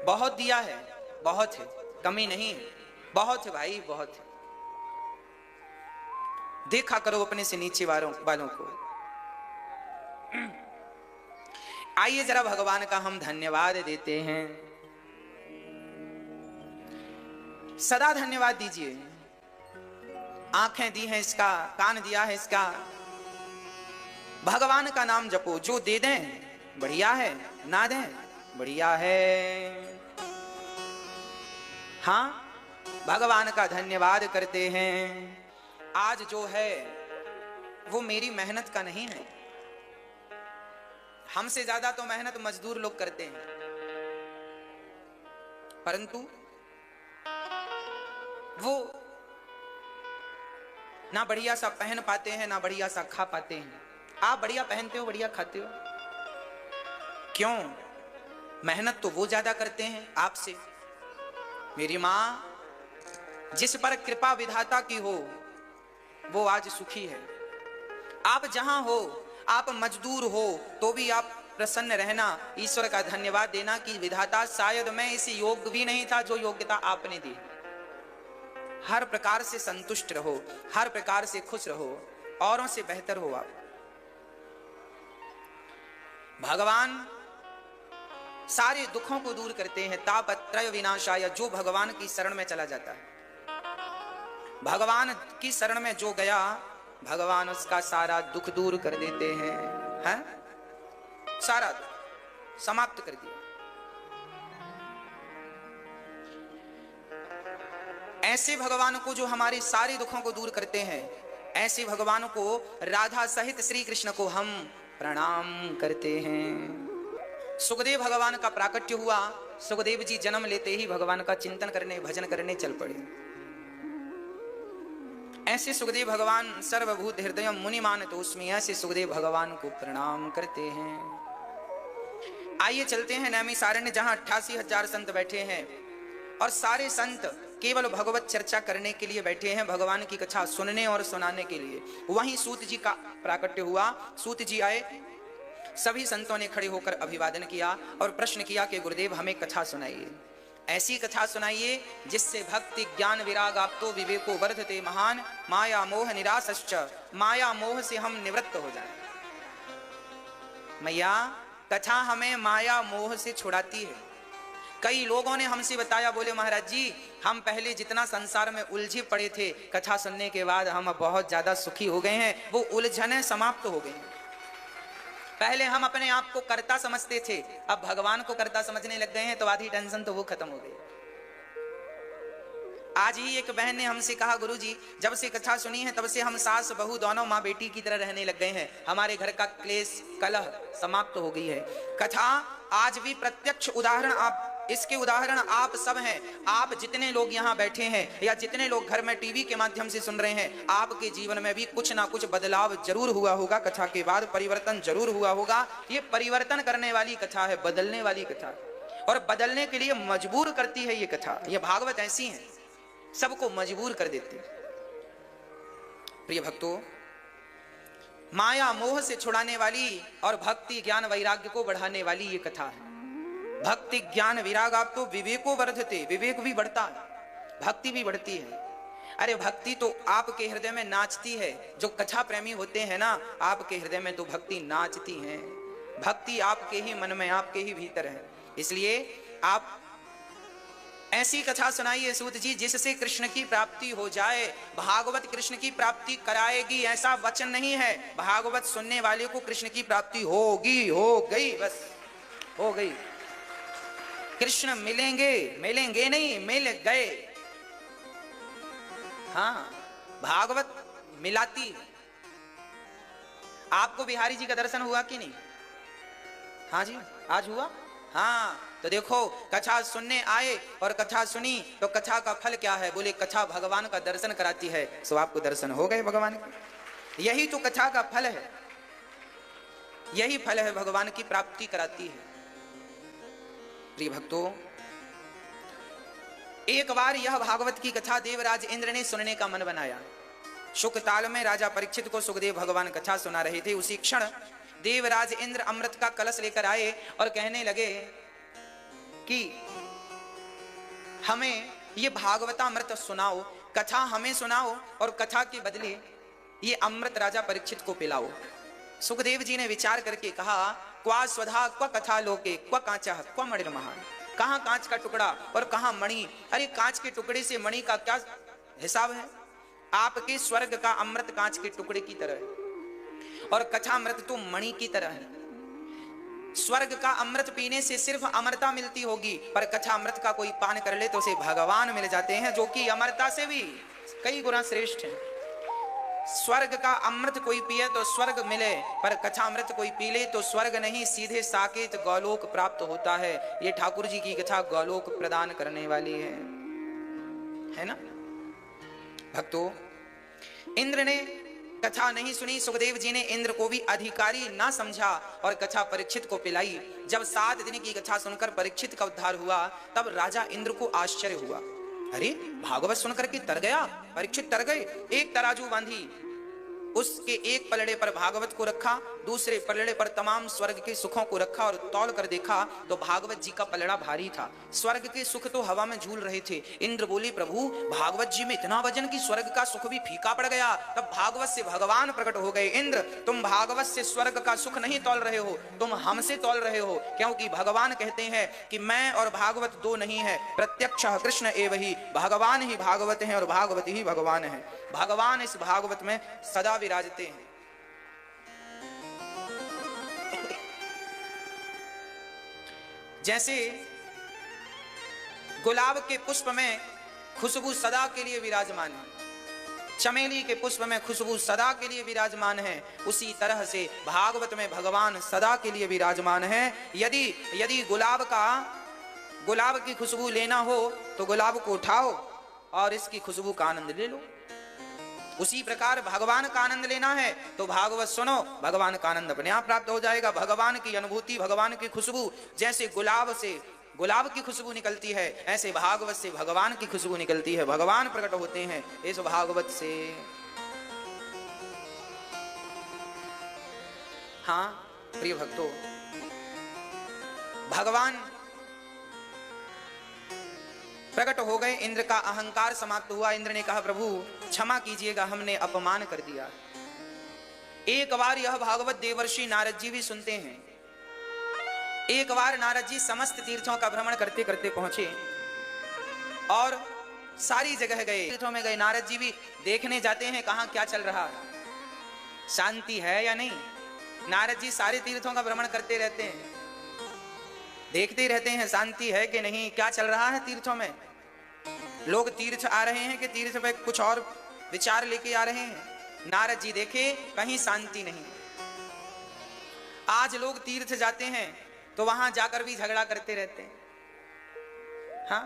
बहुत दिया है, बहुत है, कमी नहीं है, बहुत है भाई, बहुत है। देखा करो अपने से नीचे वालों को। आइए जरा भगवान का हम धन्यवाद देते हैं। सदा धन्यवाद दीजिए। आंखें दी हैं इसका, कान दिया है इसका, भगवान का नाम जपो। जो दे दें बढ़िया है, ना दें बढ़िया है। हाँ, भगवान का धन्यवाद करते हैं। आज जो है वो मेरी मेहनत का नहीं है। हमसे ज्यादा तो मेहनत मजदूर लोग करते हैं। परंतु वो ना बढ़िया सा पहन पाते हैं, ना बढ़िया सा खा पाते हैं। आप बढ़िया पहनते हो, बढ़िया खाते हो, क्यों? मेहनत तो वो ज्यादा करते हैं आपसे। मेरी मां जिस पर कृपा विधाता की हो वो आज सुखी है। आप जहां हो, आप मजदूर हो तो भी आप प्रसन्न रहना, ईश्वर का धन्यवाद देना कि विधाता शायद मैं इस योग्य भी नहीं था जो योग्यता आपने दी। हर प्रकार से संतुष्ट रहो, हर प्रकार से खुश रहो, औरों से बेहतर हो आप। भगवान सारे दुखों को दूर करते हैं। तापत्रय विनाशाय, जो भगवान की शरण में चला जाता है, भगवान की शरण में जो गया, भगवान उसका सारा दुख दूर कर देते हैं, सारा दुख समाप्त कर दिया। ऐसे भगवान को जो हमारे सारे दुखों को दूर करते हैं, ऐसे भगवान को राधा सहित श्री कृष्ण को हम प्रणाम करते हैं। सुखदेव भगवान का प्राकट्य हुआ, सुखदेव जी जन्म लेते ही भगवान का चिंतन करने, भजन करने चल पड़े। ऐसे सुखदेव भगवान सर्वभूत हृदय मुनि मानतोस्मि, ऐसे सुखदेव भगवान को प्रणाम करते हैं। आइए चलते हैं नैमिषारण्य, जहां 88,000 संत बैठे हैं और सारे संत केवल भगवत चर्चा करने के लिए बैठे हैं, भगवान की कथा सुनने और सुनाने के लिए। वहीं सूत जी का प्राकट्य हुआ। सूत जी आए, सभी संतों ने खड़े होकर अभिवादन किया और प्रश्न किया कि गुरुदेव हमें कथा सुनाइए, ऐसी कथा सुनाइए जिससे भक्ति ज्ञान विराग आपतो विवेको वर्धते महान, माया मोह निरासश्च, माया मोह से हम निवृत्त हो जाएं। मैया कथा हमें माया मोह से छुड़ाती है। कई लोगों ने हमसे बताया, बोले महाराज जी हम पहले जितना संसार में उलझे पड़े थे, कथा सुनने के बाद हम बहुत ज्यादा सुखी हो गए हैं, वो उलझने समाप्त हो गई। पहले हम अपने आप को कर्ता समझते थे, अब भगवान को कर्ता समझने लग गए हैं, तो आधी टेंशन तो वो खत्म हो गई। आज ही एक बहन ने हमसे कहा, गुरुजी जब से कथा सुनी है तब से हम सास बहू दोनों माँ बेटी की तरह रहने लग गए हैं, हमारे घर का क्लेश कलह समाप्त हो गई है। कथा आज भी प्रत्यक्ष उदाहरण, आप इसके उदाहरण आप सब हैं। आप जितने लोग यहाँ बैठे हैं या जितने लोग घर में टीवी के माध्यम से सुन रहे हैं, आपके जीवन में भी कुछ ना कुछ बदलाव जरूर हुआ होगा, कथा के बाद परिवर्तन जरूर हुआ होगा। ये परिवर्तन करने वाली कथा है, बदलने वाली कथा, और बदलने के लिए मजबूर करती है ये कथा। ये भागवत ऐसी है, सबको मजबूर कर देती है। प्रिय भक्तों, माया मोह से छुड़ाने वाली और भक्ति ज्ञान वैराग्य को बढ़ाने वाली ये कथा है। भक्ति ज्ञान विराग आप तो विवेको वर्धते, विवेक भी बढ़ता है, भक्ति भी बढ़ती है। अरे भक्ति तो आपके हृदय में नाचती है। जो कथा प्रेमी होते हैं ना, आपके हृदय में तो भक्ति नाचती है। भक्ति आपके ही मन में, आपके ही भीतर है। इसलिए आप ऐसी कथा सुनाइए सूत जी जिससे कृष्ण की प्राप्ति हो जाए। भागवत कृष्ण की प्राप्ति कराएगी ऐसा वचन नहीं है। भागवत सुनने वाले को कृष्ण की प्राप्ति होगी, हो गई, बस हो गई। कृष्ण मिलेंगे, मिलेंगे नहीं, मिल गए। हाँ, भागवत मिलाती है। आपको बिहारी जी का दर्शन हुआ कि नहीं? हाँ जी, आज हुआ। हाँ, तो देखो कथा सुनने आए और कथा सुनी, तो कथा का फल क्या है? बोले कथा भगवान का दर्शन कराती है, सो आपको दर्शन हो गए भगवान के। यही तो कथा का फल है, यही फल है, भगवान की प्राप्ति कराती है। प्रिय भक्तों, एक बार यह भागवत की कथा देवराज इंद्र ने सुनने का मन बनाया। शुक ताल में राजा परीक्षित को सुखदेव भगवान कथा सुना रहे थे। उसी क्षण देवराज इंद्र अमृत का कलश लेकर आए और कहने लगे कि हमें ये भागवतामृत सुनाओ, कथा हमें सुनाओ और कथा के बदले ये अमृत राजा परीक्षित को पिलाओ। सुखदेव जी ने विचार करके कहा, क्वा स्वधा क्व कथा लोके क्व कांचा क्व मणिर महान। कहां कांच का टुकड़ा और कहां मणि। अरे कांच के टुकड़े से मणि का क्या हिसाब है? आपके स्वर्ग का अमृत कांच के टुकड़े की तरह है और कथामृत तो मणि की तरह है। स्वर्ग का अमृत पीने से सिर्फ अमरता मिलती होगी, पर कथामृत का कोई पान कर ले तो उसे भगवान मिल जाते हैं, जो कि अमरता से भी कई गुना श्रेष्ठ है। स्वर्ग का अमृत कोई पिए तो स्वर्ग मिले, पर कथामृत कोई पी ले तो स्वर्ग नहीं, सीधे साकेत गौलोक प्राप्त होता है। ये ठाकुर जी की कथा गौलोक प्रदान करने वाली है ना भक्तों। इंद्र ने कथा नहीं सुनी, सुखदेव जी ने इंद्र को भी अधिकारी ना समझा और कथा परीक्षित को पिलाई। जब 7 दिन की कथा सुनकर परीक्षित का उद्धार हुआ, तब राजा इंद्र को आश्चर्य हुआ। अरे भागवत सुनकर के तर गया, परीक्षित तर गए। एक तराजू बांधी, उसके एक पलड़े पर भागवत को रखा, दूसरे पलड़े पर तमाम स्वर्ग के सुखों को रखा और तौल कर देखा तो भागवत जी का पलड़ा भारी था, स्वर्ग के सुख तो हवा में झूल रहे थे। इंद्र बोले, प्रभु भागवत जी में इतना वजन कि स्वर्ग का सुख भी फीका पड़ गया। तब भागवत से भगवान प्रकट हो गए। इंद्र, तुम भागवत से स्वर्ग का सुख नहीं तौल रहे हो, तुम हमसे तौल रहे हो, क्योंकि भगवान कहते हैं कि मैं और भागवत दो नहीं है, प्रत्यक्ष कृष्ण एव ही, भगवान ही भागवत है और भागवत ही भगवान है। भगवान इस भागवत में सदा विराजते हैं। जैसे गुलाब के पुष्प में खुशबू सदा के लिए विराजमान है, चमेली के पुष्प में खुशबू सदा के लिए विराजमान है, उसी तरह से भागवत में भगवान सदा के लिए विराजमान है। यदि गुलाब की खुशबू लेना हो तो गुलाब को उठाओ और इसकी खुशबू का आनंद ले लो। उसी प्रकार भगवान का आनंद लेना है तो भागवत सुनो, भगवान का आनंद अपने आप प्राप्त हो जाएगा। भगवान की अनुभूति, भगवान की खुशबू, जैसे गुलाब से गुलाब की खुशबू निकलती है, ऐसे भागवत से भगवान की खुशबू निकलती है। भगवान प्रकट होते हैं इस भागवत से। हाँ प्रिय भक्तों, भगवान प्रकट हो गए, इंद्र का अहंकार समाप्त हुआ। इंद्र ने कहा, प्रभु क्षमा कीजिएगा, हमने अपमान कर दिया। एक बार यह भागवत देवर्षि नारद जी भी सुनते हैं। एक बार नारद जी समस्त तीर्थों का भ्रमण करते करते पहुंचे और सारी जगह गए, तीर्थों में गए। नारद जी भी देखने जाते हैं कहां क्या चल रहा है, शांति है या नहीं। नारद जी सारे तीर्थों का भ्रमण करते रहते हैं, देखते रहते हैं शांति है कि नहीं, क्या चल रहा है तीर्थों में। लोग तीर्थ आ रहे हैं कि तीर्थ पे कुछ और विचार लेके आ रहे हैं। नारद जी देखे कहीं शांति नहीं। आज लोग तीर्थ जाते हैं तो वहां जाकर भी झगड़ा करते रहते हैं। हाँ,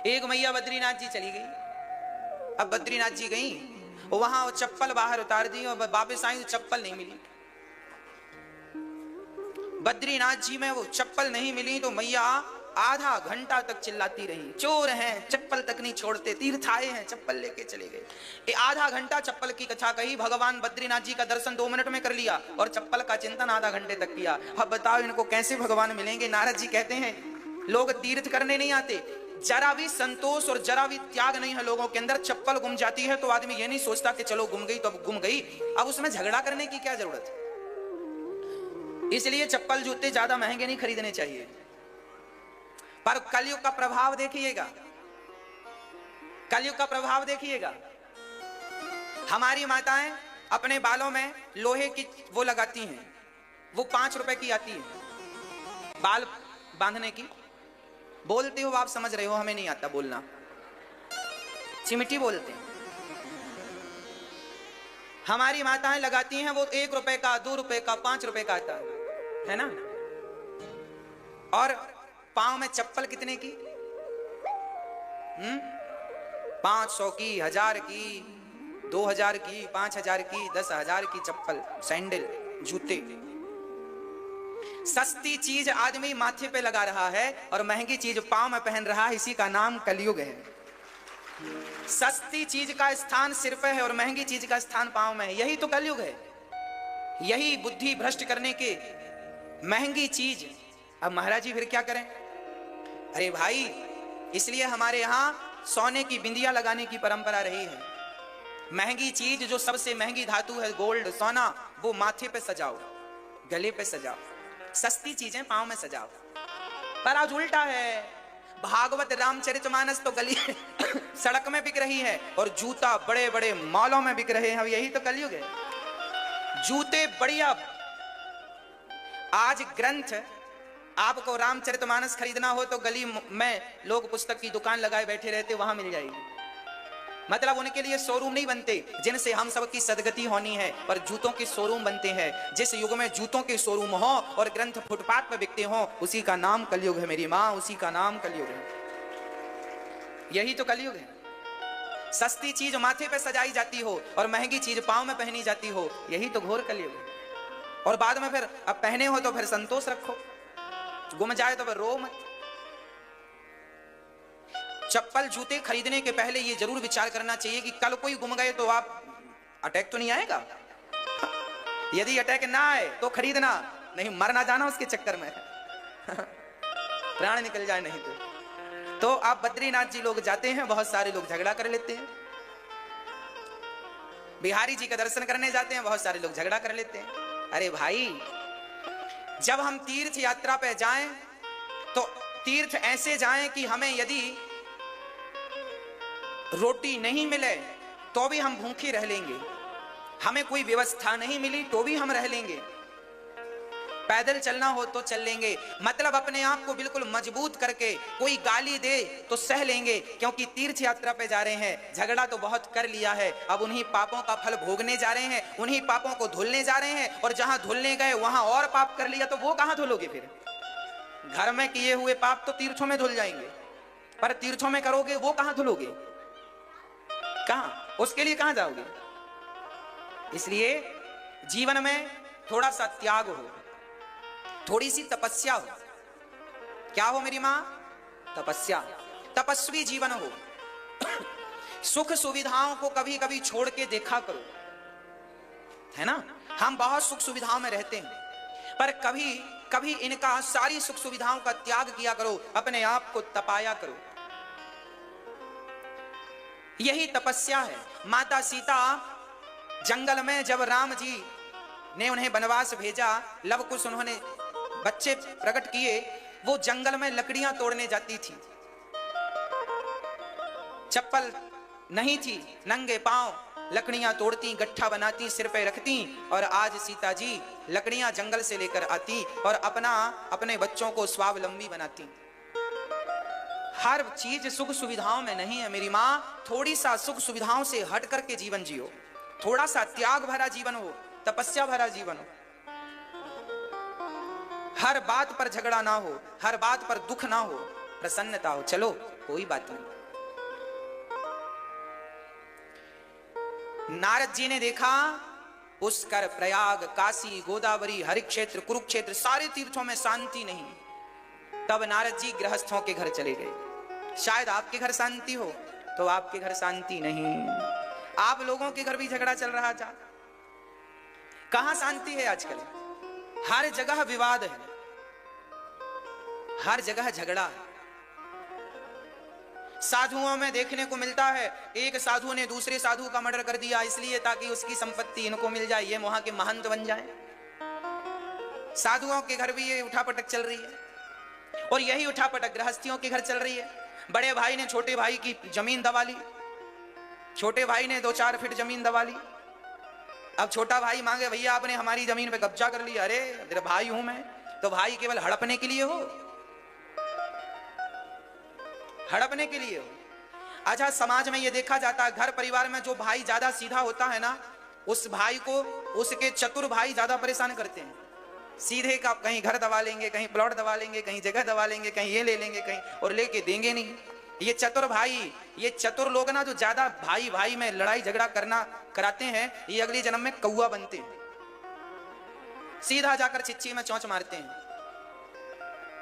एक मैया बद्रीनाथ जी चली गई। अब बद्रीनाथ जी गई, वहां वो चप्पल बाहर उतार दी और वापस आई तो चप्पल नहीं मिली। बद्रीनाथ जी में वो चप्पल नहीं मिली तो मैया आधा घंटा तक चिल्लाती रही, चोर हैं, चप्पल तक नहीं छोड़ते, तीर्थ आए हैं, चप्पल लेके चले गए। आधा घंटा चप्पल की कथा कही। भगवान बद्रीनाथ जी का दर्शन 2 मिनट में कर लिया और चप्पल का चिंतन आधा घंटे तक किया। अब बताओ इनको कैसे भगवान मिलेंगे। नारद जी कहते हैं लोग तीर्थ करने नहीं आते, जरा भी संतोष और जरा भी त्याग नहीं है लोगों के अंदर। चप्पल गुम जाती है तो आदमी ये नहीं सोचता कि चलो गुम गई तो अब गुम गई, अब उसमें झगड़ा करने की क्या जरूरत है। इसलिए चप्पल जूते ज्यादा महंगे नहीं खरीदने चाहिए। पर कलयुग का प्रभाव देखिएगा, कलयुग का प्रभाव देखिएगा। हमारी माताएं अपने बालों में लोहे की वो लगाती हैं, वो 5 रुपए की आती है बाल बांधने की। बोलते हो आप समझ रहे हो, हमें नहीं आता बोलना, चिमटी बोलते हैं। हमारी माताएं लगाती हैं, वो 1 रुपए का, 2 रुपए का, 5 रुपए का आता है ना। और पांव में चप्पल कितने की? 500 की, 1000 की, 2000 की, 5000 की, 10,000 की चप्पल, सैंडल, जूते। सस्ती चीज आदमी माथे पे लगा रहा है और महंगी चीज पांव में पहन रहा है, इसी का नाम कलयुग है। सस्ती चीज का स्थान सिर पे है और महंगी चीज का स्थान पांव में है, यही तो कलयुग है। यही बुद्धि भ्रष्ट करने के महंगी चीज। अब महाराज जी फिर क्या करें? अरे भाई, इसलिए हमारे यहां सोने की बिंदिया लगाने की परंपरा रही है। महंगी चीज जो सबसे महंगी धातु है गोल्ड, सोना, वो माथे पे सजाओ, गले पे सजाओ। सस्ती चीजें पांव में सजाओ। पर आज उल्टा है, भागवत रामचरितमानस तो गली सड़क में बिक रही है और जूता बड़े बड़े मॉलों में बिक रहे हैं। यही तो कलयुग है। जूते बढ़िया। आज ग्रंथ आपको रामचरितमानस खरीदना हो तो गली में लोग पुस्तक की दुकान लगाए बैठे रहते, वहां मिल जाएगी। मतलब उनके लिए शोरूम नहीं बनते जिनसे हम सबकी सदगति होनी है, पर जूतों के शोरूम बनते हैं। जिस युग में जूतों के शोरूम हो और ग्रंथ फुटपाथ पर बिकते हो, उसी का नाम कलयुग है मेरी माँ, उसी का नाम कलयुग है। यही तो कलयुग है। सस्ती चीज माथे पे सजाई जाती हो और महंगी चीज पांव में पहनी जाती हो, यही तो घोर कलयुग है। और बाद में फिर अब पहने हो तो फिर संतोष रखो, गुम जाए तो फिर रो मत। चप्पल जूते खरीदने के पहले ये जरूर विचार करना चाहिए कि कल कोई गुम गए तो आप अटैक तो नहीं आएगा। यदि अटैक ना आए तो खरीदना, नहीं मर ना जाना उसके चक्कर में प्राण निकल जाए नहीं तो आप बद्रीनाथ जी लोग जाते हैं, बहुत सारे लोग झगड़ा कर लेते हैं। बिहारी जी का दर्शन करने जाते हैं, बहुत सारे लोग झगड़ा कर लेते हैं। अरे भाई, जब हम तीर्थ यात्रा पे जाएं तो तीर्थ ऐसे जाएं कि हमें यदि रोटी नहीं मिले तो भी हम भूखे रह लेंगे, हमें कोई व्यवस्था नहीं मिली तो भी हम रह लेंगे, पैदल चलना हो तो चल लेंगे। मतलब अपने आप को बिल्कुल मजबूत करके, कोई गाली दे तो सह लेंगे, क्योंकि तीर्थ यात्रा पे जा रहे हैं। झगड़ा तो बहुत कर लिया है, अब उन्हीं पापों का फल भोगने जा रहे हैं, उन्हीं पापों को धुलने जा रहे हैं। और जहां धुलने गए वहां और पाप कर लिया तो वो कहां धुलोगे? फिर घर में किए हुए पाप तो तीर्थों में धुल जाएंगे, पर तीर्थों में करोगे वो कहां धुलोगे? कहां? उसके लिए कहां जाओगे? इसलिए जीवन में थोड़ा सा त्याग हो, थोड़ी सी तपस्या हो। क्या हो मेरी मां? तपस्या। तपस्वी जीवन हो। सुख सुविधाओं को कभी कभी छोड़ के देखा करो, है ना। हम बहुत सुख सुविधाओं में रहते हैं, पर कभी कभी इनका सारी सुख सुविधाओं का त्याग किया करो, अपने आप को तपाया करो। यही तपस्या है। माता सीता जंगल में जब राम जी ने उन्हें वनवास भेजा, लव कुश उन्होंने बच्चे प्रकट किए, वो जंगल में लकड़ियां तोड़ने जाती थी। चप्पल नहीं थी, नंगे पांव लकड़ियां तोड़ती, गट्ठा बनाती, सिर पे रखती। और आज सीता जी लकड़ियां जंगल से लेकर आती और अपने बच्चों को स्वावलंबी बनाती। हर चीज सुख सुविधाओं में नहीं है मेरी मां। थोड़ी सा सुख सुविधाओं से हट करके जीवन जियो, थोड़ा सा त्याग भरा जीवन हो, तपस्या भरा जीवन हो। हर बात पर झगड़ा ना हो, हर बात पर दुख ना हो, प्रसन्नता हो। चलो कोई बात नहीं। नारद जी ने देखा पुष्कर, प्रयाग, काशी, गोदावरी, हरिक्षेत्र, कुरुक्षेत्र, सारे तीर्थों में शांति नहीं। तब नारद जी गृहस्थों के घर चले गए। शायद आपके घर शांति हो तो आपके घर शांति नहीं, आप लोगों के घर भी झगड़ा चल रहा था। कहां शांति है आजकल? हर जगह विवाद है, हर जगह झगड़ा है। साधुओं में देखने को मिलता है, एक साधु ने दूसरे साधु का मर्डर कर दिया इसलिए ताकि उसकी संपत्ति इनको मिल जाए, ये वहां के महंत बन जाए। साधुओं के घर भी ये उठापटक चल रही है, और यही उठापटक गृहस्थियों के घर चल रही है। बड़े भाई ने छोटे भाई की जमीन दबा ली, छोटे भाई ने 2-4 फीट जमीन दबा ली। अब छोटा भाई मांगे, भैया आपने हमारी जमीन पे कब्जा कर लिया। अरे तेरा भाई हूं मैं, तो भाई केवल हड़पने के लिए हो? हड़पने के लिए हो? अच्छा, समाज में ये देखा जाता है, घर परिवार में जो भाई ज्यादा सीधा होता है ना, उस भाई को उसके चतुर भाई ज्यादा परेशान करते हैं। सीधे का कहीं घर दबा लेंगे, कहीं प्लॉट दबा लेंगे, कहीं जगह दबा लेंगे, कहीं ये ले लेंगे, कहीं और लेके देंगे नहीं। ये चतुर भाई, ये चतुर लोग ना, जो ज्यादा भाई भाई में लड़ाई झगड़ा करना कराते हैं, ये अगले जन्म में कौवा बनते हैं। सीधा जाकर छिच्ची में चोंच मारते हैं।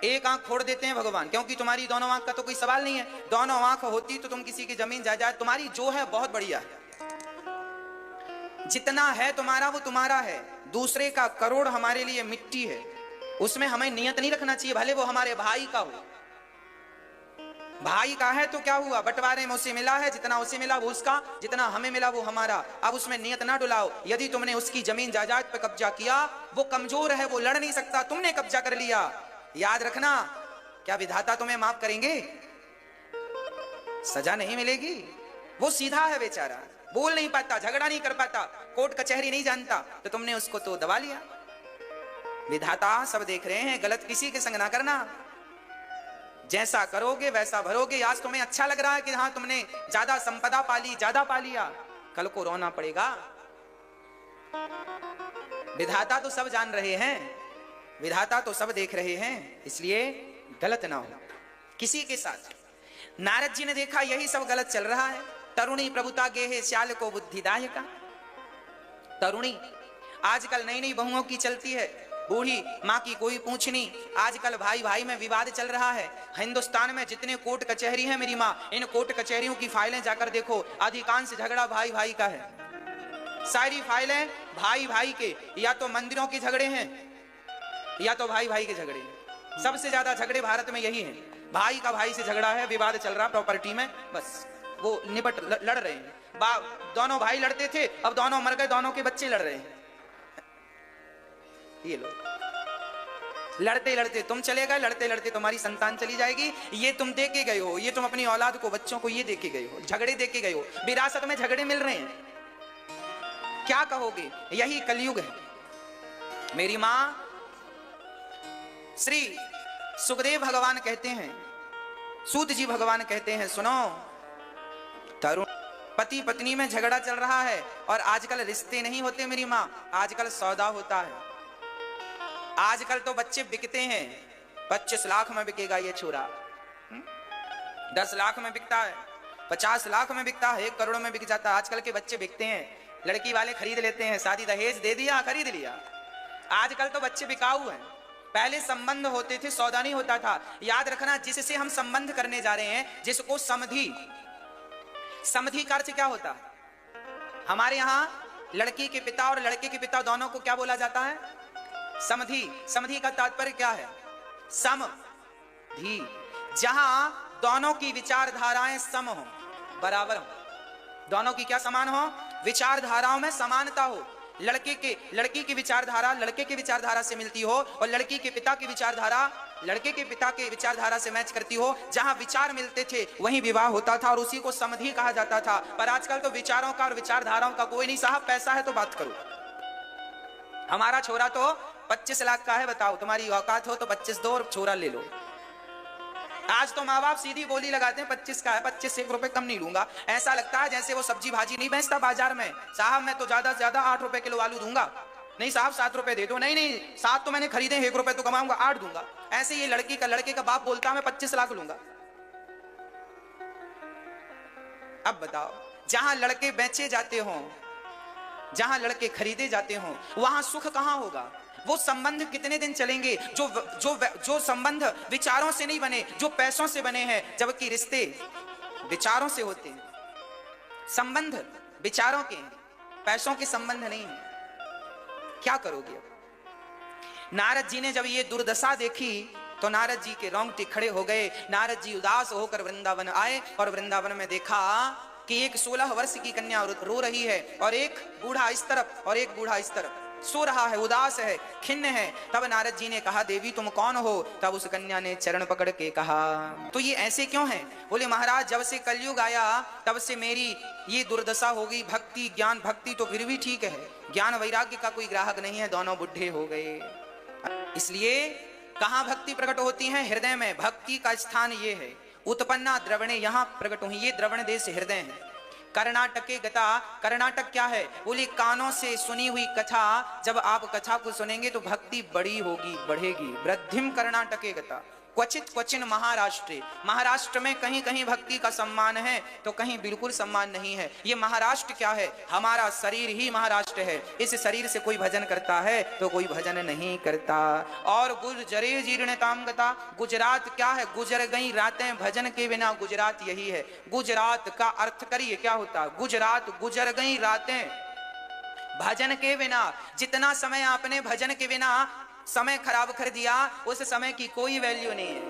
एक आंख फोड़ देते हैं भगवान, क्योंकि तुम्हारी दोनों आंख का तो कोई सवाल नहीं है। दोनों आंख होती तो तुम किसी की जमीन जायदाद, तुम्हारी जो है बहुत बढ़िया है, जितना है तुम्हारा वो तुम्हारा है। दूसरे का करोड़ हमारे लिए मिट्टी है, उसमें हमें नियत नहीं रखना चाहिए, भले वो हमारे भाई का हो। भाई का है तो क्या हुआ, बंटवारे में उसे मिला है, जितना उसे मिला वो उसका, जितना हमें मिला वो हमारा। अब उसमें नियत ना डुलाओ। यदि तुमने उसकी जमीन जायदाद पे कब्जा किया, वो कमजोर है, वो लड़ नहीं सकता, तुमने कब्जा कर लिया, याद रखना, क्या विधाता तुम्हें माफ करेंगे? सजा नहीं मिलेगी। वो सीधा है बेचारा, बोल नहीं पाता, झगड़ा नहीं कर पाता, कोर्ट कचहरी नहीं जानता, तो तुमने उसको तो दबा लिया। विधाता सब देख रहे हैं, गलत किसी के संग ना करना। जैसा करोगे वैसा भरोगे। आज तुम्हें अच्छा लग रहा है कि हाँ तुमने ज्यादा संपदा पाली, ज्यादा पा लिया, कल को रोना पड़ेगा। विधाता तो सब जान रहे हैं, विधाता तो सब देख रहे हैं, इसलिए गलत ना हो किसी के साथ। नारद जी ने देखा यही सब गलत चल रहा है। तरुणी प्रभुता गेहे श्याल को बुद्धिदायका। तरुणी आजकल नई नई बहुओं की चलती है, बूढ़ी माँ की कोई पूछ नहीं। आजकल भाई भाई में विवाद चल रहा है। हिंदुस्तान में जितने कोर्ट कचहरी हैं मेरी माँ, इन कोर्ट कचहरियों की फाइलें जाकर देखो, अधिकांश झगड़ा भाई भाई का है। सारी फाइलें भाई भाई के, या तो मंदिरों के झगड़े हैं या तो भाई भाई के झगड़े हैं। सबसे ज्यादा झगड़े भारत में यही हैं, भाई का भाई से झगड़ा है, विवाद चल रहा प्रॉपर्टी में, बस वो निपट लड़ रहे हैं। दोनों भाई लड़ते थे, अब दोनों मर गए, दोनों के बच्चे लड़ रहे हैं। ये लो, लड़ते लड़ते तुम चले गए, लड़ते लड़ते तुम्हारी संतान चली जाएगी। ये तुम दे के गए हो, ये तुम अपनी औलाद को, बच्चों को ये दे के गए हो, झगड़े दे के गए हो, विरासत में झगड़े मिल रहे हैं। क्या कहोगे? यही कलयुग है मेरी मां। श्री सुखदेव भगवान कहते हैं, सूत जी भगवान कहते हैं, सुनो तरुण, पति पत्नी में झगड़ा चल रहा है और आजकल रिश्ते नहीं होते मेरी मां, आजकल सौदा होता है। आजकल तो बच्चे बिकते हैं, 25 लाख में बिकेगा ये छोरा, 10 लाख में बिकता है, 50 लाख में बिकता है, 1 करोड़ में बिक जाता है। आजकल के बच्चे बिकते हैं, लड़की वाले खरीद लेते हैं, शादी दहेज दे दिया, खरीद लिया। आजकल तो बच्चे बिकाऊ हैं। पहले संबंध होते थे, सौदा नहीं होता था। याद रखना, जिससे हम संबंध करने जा रहे हैं, जिसको समधी, समधी का अर्थ क्या होता? हमारे यहां लड़की के पिता और लड़के के पिता दोनों को क्या बोला जाता है? समधी। समधी का तात्पर्य क्या है? समधी, जहां दोनों की विचारधाराएं सम हो, बराबर हो, दोनों की क्या समान हो? विचारधाराओं में समानता हो। लड़की की विचारधारा लड़के की विचारधारा से मिलती हो और लड़की के पिता की विचारधारा लड़के के पिता के विचारधारा से मैच करती हो। जहां विचार मिलते थे वहीं विवाह होता था और उसी को समधी कहा जाता था। पर आजकल तो विचारों का और विचारधाराओं का कोई नहीं। साहब पैसा है तो बात करो, हमारा छोरा तो 25 लाख का है, बताओ तुम्हारी औकात हो तो 25 दो और छोरा ले लो। आज तो माँ बाप सीधी बोली लगाते हैं, 25 का है, 25 से 1 रुपए कम नहीं लूंगा। ऐसा लगता है जैसे वो सब्जी भाजी नहीं बेचता बाजार में। साहब मैं तो ज्यादा से ज्यादा 8 रुपए किलो आलू दूंगा। नहीं साहब 7 रुपए दे दो। नहीं नहीं 7 तो मैंने खरीदे, 1 रुपए तो कमाऊंगा, 8 दूंगा। ऐसे ये लड़के का बाप बोलता है मैं 25 लाख लूंगा। अब बताओ, जहां लड़के बेचे जाते हों, जहां लड़के खरीदे जाते हों, वहां सुख कहां होगा? वो संबंध कितने दिन चलेंगे जो संबंध विचारों से नहीं बने, जो पैसों से बने हैं, जबकि रिश्ते विचारों से होते हैं। संबंध विचारों के हैं, पैसों के संबंध नहीं है। क्या करोगे अब? नारद जी ने जब ये दुर्दशा देखी तो नारद जी के रोंगटे खड़े हो गए। नारद जी उदास होकर वृंदावन आए और वृंदावन में देखा कि एक 16 वर्ष की कन्या रो रही है और एक बूढ़ा इस तरफ और एक बूढ़ा इस तरफ सो रहा है, उदास है, खिन्न है। तब नारद जी ने कहा, देवी तुम कौन हो? तब उस कन्या ने चरण पकड़ के कहा, तो ये ऐसे क्यों है? बोले महाराज जब से कलयुग आया तब से मेरी ये दुर्दशा हो गई। भक्ति ज्ञान, भक्ति तो फिर भी ठीक है, ज्ञान वैराग्य का कोई ग्राहक नहीं है, दोनों बुढ़े हो गए। इसलिए कहाँ भक्ति प्रकट होती है? हृदय में। भक्ति का स्थान ये है। उत्पन्ना द्रवणे, यहाँ प्रकट हुई। ये द्रवण देश हृदय है। कर्नाटके गता, कर्नाटक क्या है? बोली कानों से सुनी हुई कथा, जब आप कथा को सुनेंगे तो भक्ति बड़ी होगी, बढ़ेगी। वृद्धिम कर्नाटके गता। क्वचित क्वचिन महाराष्ट्र, महाराष्ट्र में कहीं कहीं भक्ति का सम्मान है तो कहीं बिल्कुल सम्मान नहीं है। ये महाराष्ट्र क्या है? हमारा शरीर ही महाराष्ट्र है। इस शरीर से कोई भजन करता है तो कोई भजन नहीं करता। और गुजरे जीर्णताम गता, गुजरात क्या है? गुजर गई रातें भजन के बिना, गुजरात यही है। गुजरात का अर्थ करिए क्या होता? गुजरात, गुजर गई रातें भजन के बिना। जितना समय आपने भजन के बिना समय खराब कर दिया, उस समय की कोई वैल्यू नहीं है।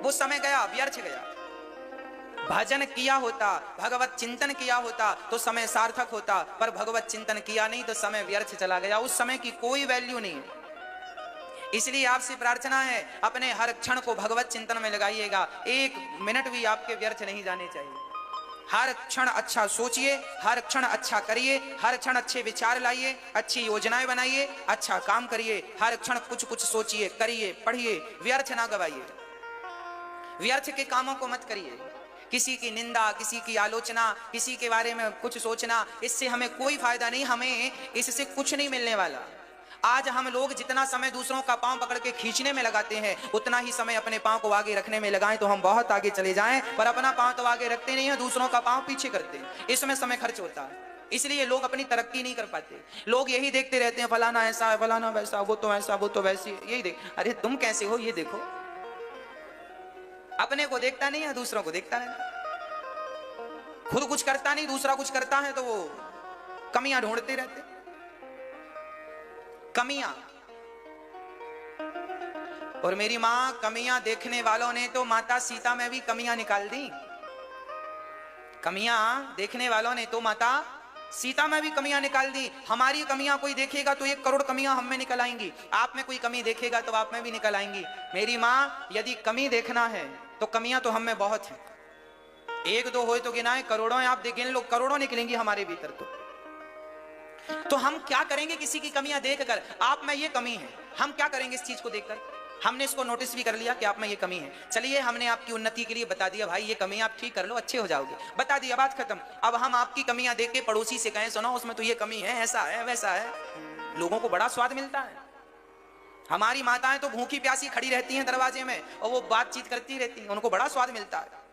वो समय गया, व्यर्थ गया। भजन किया होता, भगवत चिंतन किया होता तो समय सार्थक होता, पर भगवत चिंतन किया नहीं तो समय व्यर्थ चला गया। उस समय की कोई वैल्यू नहीं है। इसलिए आपसे प्रार्थना है, अपने हर क्षण को भगवत चिंतन में लगाइएगा। 1 मिनट भी आपके व्यर्थ नहीं जाने चाहिए। हर क्षण अच्छा सोचिए, हर क्षण अच्छा करिए, हर क्षण अच्छे विचार लाइए, अच्छी योजनाएं बनाइए, अच्छा काम करिए। हर क्षण कुछ कुछ सोचिए, करिए, पढ़िए, व्यर्थ ना गवाइए। व्यर्थ के कामों को मत करिए। किसी की निंदा, किसी की आलोचना, किसी के बारे में कुछ सोचना, इससे हमें कोई फायदा नहीं, हमें इससे कुछ नहीं मिलने वाला। आज हम लोग जितना समय दूसरों का पांव पकड़ के खींचने में लगाते हैं, उतना ही समय अपने पांव को आगे रखने में लगाएं तो हम बहुत आगे चले जाएं। पर अपना पांव तो आगे रखते नहीं है, दूसरों का पांव पीछे करते हैं, इसमें समय खर्च होता है। इसलिए लोग अपनी तरक्की नहीं कर पाते। लोग यही देखते रहते हैं, फलाना ऐसा है, फलाना वैसा, वो तो ऐसा, वो तो वैसी, यही देख। अरे तुम कैसे हो ये देखो। अपने को देखता नहीं है, दूसरों को देखता रहता। खुद कुछ करता नहीं, दूसरा कुछ करता है तो वो कमियां ढूंढते रहते। कमियां। और मेरी मां, कमियां देखने वालों ने तो माता सीता में भी कमियां निकाल दी। कमियां देखने वालों ने तो माता सीता में भी कमियां निकाल दी। हमारी कमियां कोई देखेगा तो 1 करोड़ कमियां हम में निकल आएंगी, आप में कोई कमी देखेगा तो आप में भी निकल आएंगी। मेरी मां, यदि कमी देखना है तो कमियां तो हम में बहुत हैं। 1-2 हो तो गिनाए, करोड़ों हैं, आप गिन लो, करोड़ों निकलेंगी हमारे भीतर। तो हम क्या करेंगे किसी की कमियां देखकर? आप में ये कमी है, हम क्या करेंगे इस चीज को देखकर? हमने इसको नोटिस भी कर लिया कि आप में ये कमी है, चलिए हमने आपकी उन्नति के लिए बता दिया, भाई ये कमी आप ठीक कर लो, अच्छे हो जाओगे, बता दिया, बात खत्म। अब हम आपकी कमियां देख के पड़ोसी से कहें, सुनो उसमें तो ये कमी है, ऐसा है, वैसा है, लोगों को बड़ा स्वाद मिलता है। हमारी माताएं तो भूखी प्यासी खड़ी रहती हैं दरवाजे में और वो बातचीत करती रहती हैं, उनको बड़ा स्वाद मिलता है।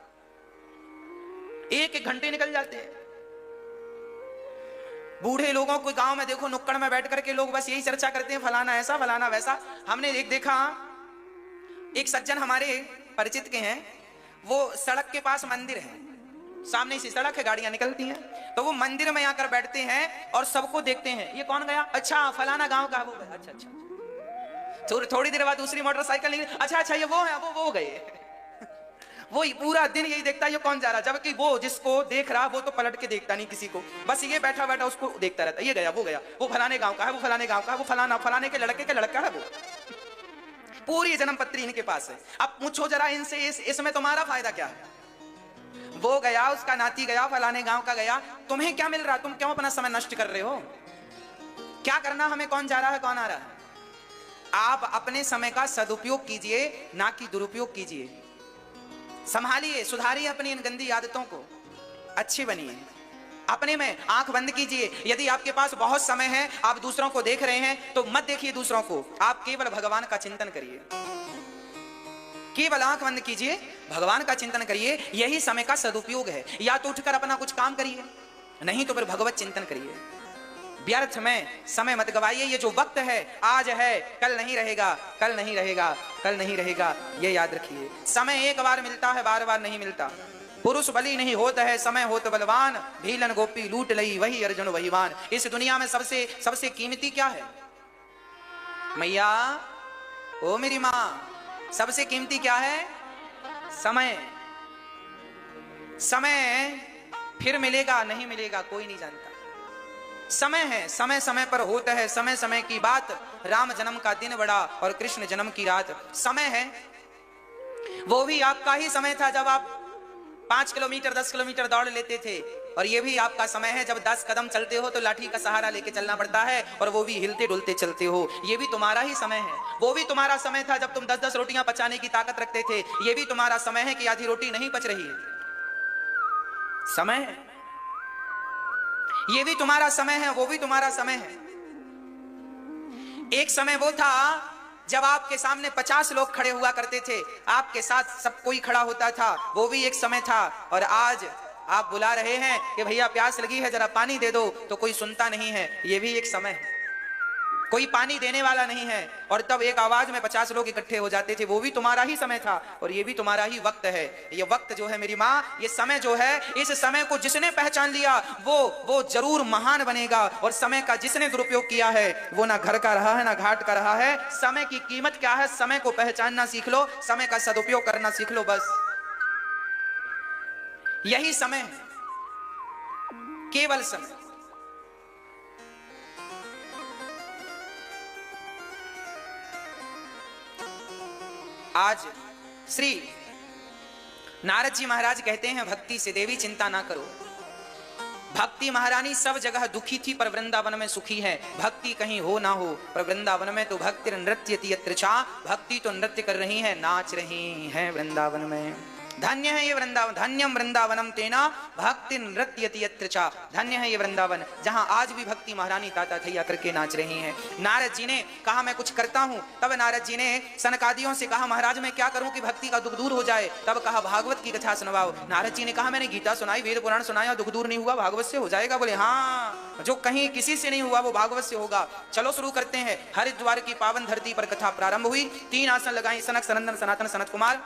1-1 घंटे निकल जाते हैं। बूढ़े लोगों को गांव में देखो, नुक्कड़ में बैठ करके लोग बस यही चर्चा करते हैं, फलाना ऐसा, फलाना वैसा। हमने एक देखा, एक सज्जन हमारे परिचित के हैं, वो सड़क के पास मंदिर है, सामने से सड़क है, गाड़ियां निकलती हैं, तो वो मंदिर में आकर बैठते हैं और सबको देखते हैं, ये कौन गया, अच्छा फलाना गांव का वो गया, अच्छा अच्छा। थोड़ी देर बाद दूसरी मोटरसाइकिल निकली, अच्छा अच्छा ये वो है, वो गए। वो पूरा दिन यही देखता है ये कौन जा रहा, जबकि वो जिसको देख रहा वो तो पलट के देखता नहीं किसी को, बस ये बैठा बैठा उसको देखता रहता, ये गया, वो फलाने गांव का है, वो फलाने गांव का है, वो फलाने के लड़के का लड़का है, वो पूरी जन्म पत्री इनके पास है। अब पूछो जरा इनसे, इसमें तुम्हारा फायदा क्या है? वो गया, उसका नाती गया, फलाने गांव का गया, तुम्हें क्या मिल रहा? तुम क्यों अपना समय नष्ट कर रहे हो? क्या करना हमें, कौन जा रहा है, कौन आ रहा है? आप अपने समय का सदुपयोग कीजिए, ना कि दुरुपयोग कीजिए। संभालिए, सुधारिए अपनी इन गंदी आदतों को, अच्छे बनिए। अपने में आंख बंद कीजिए। यदि आपके पास बहुत समय है, आप दूसरों को देख रहे हैं, तो मत देखिए दूसरों को, आप केवल भगवान का चिंतन करिए। केवल आंख बंद कीजिए, भगवान का चिंतन करिए, यही समय का सदुपयोग है। या तो उठकर अपना कुछ काम करिए, नहीं तो फिर भगवत चिंतन करिए। व्यर्थ में समय मत गवाइए। ये जो वक्त है, आज है, कल नहीं रहेगा, कल नहीं रहेगा, कल नहीं रहेगा, ये याद रखिए। समय एक बार मिलता है, बार बार नहीं मिलता। पुरुष बली नहीं होता है, समय होत बलवान, भीलन गोपी लूट लई, वही अर्जुन वहीवान। इस दुनिया में सबसे कीमती क्या है मैया? ओ मेरी माँ, सबसे कीमती क्या है? समय। समय फिर मिलेगा नहीं मिलेगा कोई नहीं जानता। समय है, समय समय पर होता है, समय समय की बात। राम जन्म का दिन बड़ा और कृष्ण जन्म की रात। समय है, वो भी आपका ही समय था जब आप 5 किलोमीटर 10 किलोमीटर दौड़ लेते थे, और ये भी आपका समय है जब 10 कदम चलते हो तो लाठी का सहारा लेके चलना पड़ता है, और वो भी हिलते डुलते चलते हो। ये भी तुम्हारा ही समय है। वो भी तुम्हारा समय था जब तुम 10-10 रोटियां पचाने की ताकत रखते थे। ये भी तुम्हारा समय है कि आधी रोटी नहीं पच रही है। समय है, ये भी तुम्हारा समय है, वो भी तुम्हारा समय है। एक समय वो था जब आपके सामने 50 लोग खड़े हुआ करते थे, आपके साथ सब कोई खड़ा होता था, वो भी एक समय था। और आज आप बुला रहे हैं कि भैया प्यास लगी है, जरा पानी दे दो, तो कोई सुनता नहीं है, ये भी एक समय है। कोई पानी देने वाला नहीं है, और तब एक आवाज में 50 लोग इकट्ठे हो जाते थे। वो भी तुम्हारा ही समय था, और ये भी तुम्हारा ही वक्त है। ये वक्त जो है मेरी माँ, ये समय जो है, इस समय को जिसने पहचान लिया वो जरूर महान बनेगा। और समय का जिसने दुरुपयोग किया है, वो ना घर का रहा है ना घाट का रहा है। समय की कीमत क्या है, समय को पहचानना सीख लो, समय का सदुपयोग करना सीख लो, बस यही समय है, केवल समय। आज श्री नारद जी महाराज कहते हैं, भक्ति से देवी चिंता ना करो। भक्ति महारानी सब जगह दुखी थी पर वृंदावन में सुखी है। भक्ति कहीं हो ना हो पर वृंदावन में तो भक्ति नृत्यति यत्र चा, भक्ति तो नृत्य कर रही है, नाच रही है वृंदावन में। धन्य है ये वृंदावन, धन्यम वृंदावनम तेना भक्ति नृत्यति यत्र चा। धन्य है ये वृंदावन जहां आज भी भक्ति महारानी ताता थैया करके नाच रही हैं। नारद जी ने कहा मैं कुछ करता हूं, तब नारद जी ने सनकादियों से कहा महाराज मैं क्या करूं कि भक्ति का दुख दूर हो जाए। तब कहा भागवत की कथा सुनवाओ। नारद जी ने कहा मैंने गीता सुनाई, वेद पुराण सुनाया, दुख दूर नहीं हुआ, भागवत से हो जाएगा। बोले हाँ, जो कहीं किसी से नहीं हुआ वो भागवत से होगा। चलो शुरू करते हैं। हरिद्वार की पावन धरती पर कथा प्रारंभ हुई। 3 आसन लगाई सनक सनंदन सनातन सनत कुमार,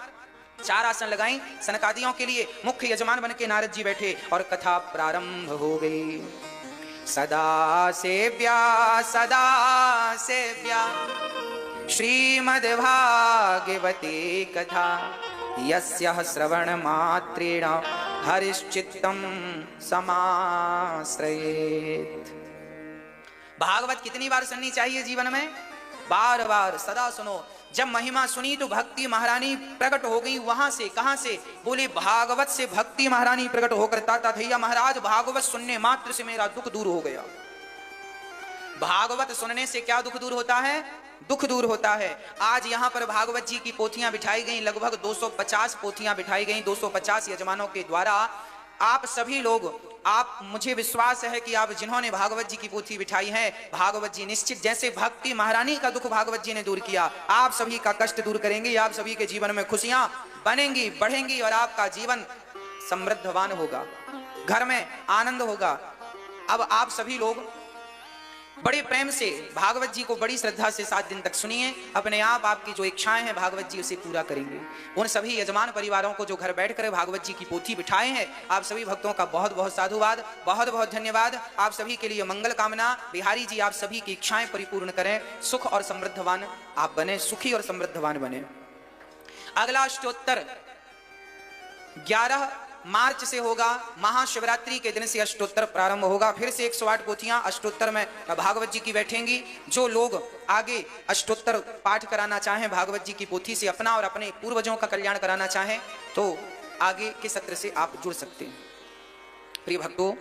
4 आसन लगाई सनकादियों के लिए। मुख्य यजमान बन के नारद जी बैठे और कथा प्रारंभ हो गई। सदा सेव्या श्रीमद् भागवते कथा, यस्याः श्रवण मात्रेण हरिश्चित्तं समाश्रयेत्। भागवत कितनी बार सुननी चाहिए जीवन में? बार बार, सदा सुनो। जब महिमा सुनी तो भक्ति महारानी प्रकट हो गई। वहां से, कहां से? बोले भागवत से भक्ति महारानी प्रकट होकर ताता थैया महाराज भागवत सुनने मात्र से मेरा दुख दूर हो गया। भागवत सुनने से क्या दुख दूर होता है? दुख दूर होता है। आज यहाँ पर भागवत जी की पोथियां बिठाई गई, लगभग 250 पोथियां बिठाई गई 250 यजमानों के द्वारा। आप सभी लोग, आप, मुझे विश्वास है कि आप जिन्होंने भागवत जी की पोथी बिठाई है, भागवत जी निश्चित जैसे भक्ति महारानी का दुख भागवत जी ने दूर किया, आप सभी का कष्ट दूर करेंगे। आप सभी के जीवन में खुशियां बनेंगी, बढ़ेंगी और आपका जीवन समृद्धवान होगा, घर में आनंद होगा। अब आप सभी लोग बड़े प्रेम से भागवत जी को बड़ी श्रद्धा से 7 दिन तक सुनिए। अपने आप आपकी जो इच्छाएं हैं भागवत जी उसे पूरा करेंगे। उन सभी यजमान परिवारों को जो घर बैठकर भागवत जी की पोथी बिठाए हैं, आप सभी भक्तों का बहुत बहुत साधुवाद, बहुत बहुत धन्यवाद। आप सभी के लिए मंगल कामना। बिहारी जी आप सभी की इच्छाएं परिपूर्ण करें, सुख और समृद्धवान आप बने, सुखी और समृद्धवान बने। अगला अष्टोत्तर 11 मार्च से होगा। महाशिवरात्रि के दिन से अष्टोत्तर प्रारंभ होगा। फिर से 108 पोथियां अष्टोत्तर में भागवत जी की बैठेंगी। जो लोग आगे अष्टोत्तर पाठ कराना चाहें भागवत जी की पोथी से, अपना और अपने पूर्वजों का कल्याण कराना चाहें, तो आगे के सत्र से आप जुड़ सकते हैं। प्रिय भक्तों,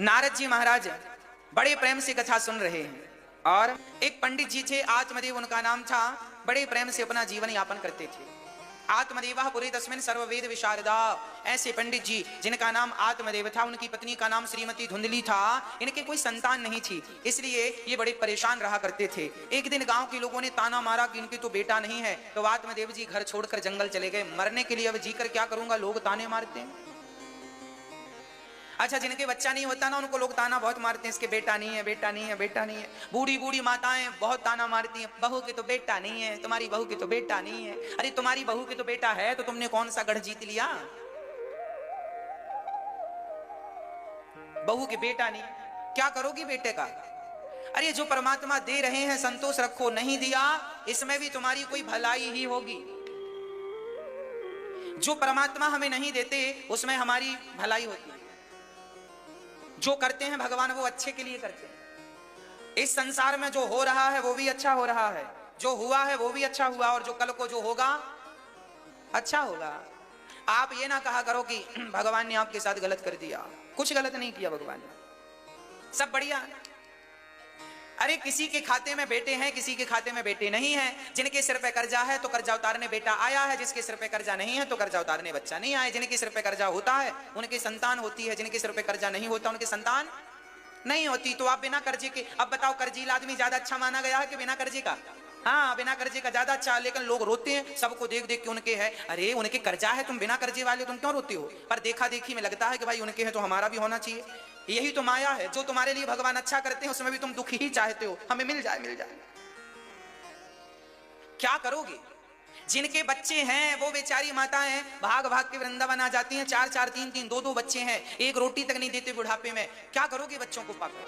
नारद जी महाराज बड़े प्रेम से कथा सुन रहे हैं और एक पंडित जी थे, आत्मदेव उनका नाम था। बड़े प्रेम से अपना जीवन यापन करते थे। आत्मदेवः पुरे तस्मिन् सर्ववेद विशारदा। ऐसे पंडित जी जिनका नाम आत्मदेव था, उनकी पत्नी का नाम श्रीमती धुंधली था। इनके कोई संतान नहीं थी, इसलिए ये बड़े परेशान रहा करते थे। एक दिन गांव के लोगों ने ताना मारा कि इनके तो बेटा नहीं है, तो आत्मदेव जी घर छोड़कर जंगल चले गए मरने के लिए। अब जीकर क्या करूंगा, लोग ताने मारते हैं। अच्छा, जिनके बच्चा नहीं होता ना, उनको लोग ताना बहुत मारते हैं, इसके बेटा नहीं है, बेटा नहीं है, बेटा नहीं है। बूढ़ी बूढ़ी माताएं बहुत ताना मारती हैं, बहू के तो बेटा नहीं है, तुम्हारी बहू के तो बेटा नहीं है। अरे तुम्हारी बहू के तो बेटा है, तो तुमने कौन सा गढ़ जीत लिया? बहू के बेटा नहीं, क्या करोगी बेटे का? अरे जो परमात्मा दे रहे हैं संतोष रखो, नहीं दिया इसमें भी तुम्हारी कोई भलाई ही होगी। जो परमात्मा हमें नहीं देते उसमें हमारी भलाई होती है। जो करते हैं भगवान वो अच्छे के लिए करते हैं। इस संसार में जो हो रहा है वो भी अच्छा हो रहा है, जो हुआ है वो भी अच्छा हुआ, और जो कल को जो होगा अच्छा होगा। आप ये ना कहा करो कि भगवान ने आपके साथ गलत कर दिया। कुछ गलत नहीं किया भगवान ने, सब बढ़िया। अरे किसी के खाते में बेटे हैं, किसी के खाते में बेटे नहीं हैं। जिनके सिर पे कर्जा है तो कर्जा उतारने बेटा आया है, जिसके सिर पे कर्जा नहीं है तो कर्जा उतारने बच्चा नहीं आया। जिनके सिर पे कर्जा होता है उनकी संतान होती है, जिनके सिर पे कर्जा नहीं होता उनकी संतान नहीं होती। तो आप बिना कर्जे के, अब बताओ कर्जीला आदमी ज्यादा अच्छा माना गया है कि बिना कर्जे का? हाँ, बिना कर्जे का ज्यादा अच्छा। लेकिन लोग रोते हैं सबको देख देख के उनके है। अरे उनके कर्जा है, तुम बिना कर्जे वाले तुम क्यों रोते हो? पर देखा देखी में लगता है कि भाई उनके है तो हमारा भी होना चाहिए। यही तो माया है, जो तुम्हारे लिए भगवान अच्छा करते हैं उसमें भी तुम दुखी ही चाहते हो, हमें मिल जाए मिल जाए। क्या करोगे? जिनके बच्चे हैं वो बेचारी माताएं भाग भाग के वृंदावन आ जाती हैं। 4-4, 3-3, 2-2 बच्चे हैं, एक रोटी तक नहीं देते बुढ़ापे में। क्या करोगे बच्चों को पाकर?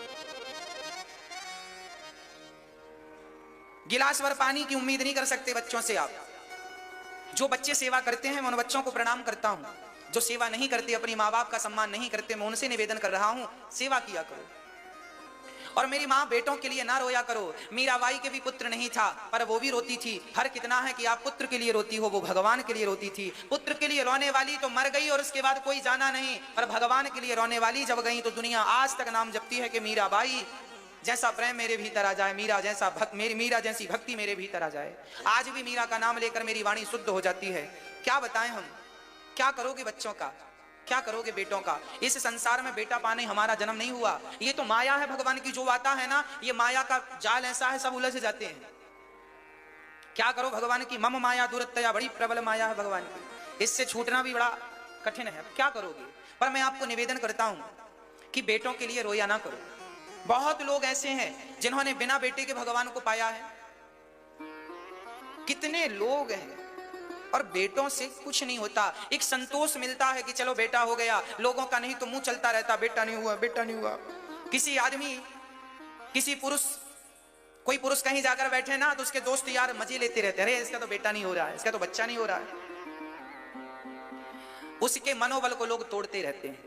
गिलास भर पानी की उम्मीद नहीं कर सकते बच्चों से आप। जो बच्चे सेवा करते हैं मैं उन बच्चों को प्रणाम करता हूं। जो सेवा नहीं करते, अपनी माँ बाप का सम्मान नहीं करते, मैं उनसे निवेदन कर रहा हूं सेवा किया करो। और मेरी माँ बेटों के लिए ना रोया करो। मीराबाई के भी पुत्र नहीं था पर वो भी रोती थी। फर्क इतना है कि आप पुत्र के लिए रोती हो, वो भगवान के लिए रोती थी। पुत्र के लिए रोने वाली तो मर गई और उसके बाद कोई जाना नहीं, पर भगवान के लिए रोने वाली जब गई तो दुनिया आज तक नाम जपती है कि मीराबाई जैसा प्रेम मेरे भीतर आ जाए, मीरा जैसा भक्त, मेरी मीरा जैसी भक्ति मेरे भीतर आ जाए। आज भी मीरा का नाम लेकर मेरी वाणी शुद्ध हो जाती है। क्या बताएं हम, क्या करोगे बच्चों का, क्या करोगे बेटों का। इस संसार में बेटा पाने हमारा जन्म नहीं हुआ, ये तो माया है भगवान की। जो आता है ना, ये माया का जाल ऐसा है, सब उलझ जाते हैं। क्या करो भगवान की, मम माया दुरत्तया, बड़ी प्रबल माया है भगवान की, इससे छूटना भी बड़ा कठिन है। क्या करोगे। पर मैं आपको निवेदन करता हूं कि बेटों के लिए रोया ना करो। बहुत लोग ऐसे हैं जिन्होंने बिना बेटे के भगवान को पाया है, कितने लोग हैं, और बेटों से कुछ नहीं होता। एक संतोष मिलता है कि चलो बेटा हो गया, लोगों का नहीं तो मुंह चलता रहता, बेटा नहीं हुआ, बेटा नहीं हुआ। किसी आदमी, किसी पुरुष, कोई पुरुष कहीं जाकर बैठे ना तो उसके दोस्त यार मजे लेते रहते हैं, अरे इसका तो बेटा नहीं हो रहा है, इसका तो बच्चा नहीं हो रहा है। उसके मनोबल को लोग तोड़ते रहते हैं,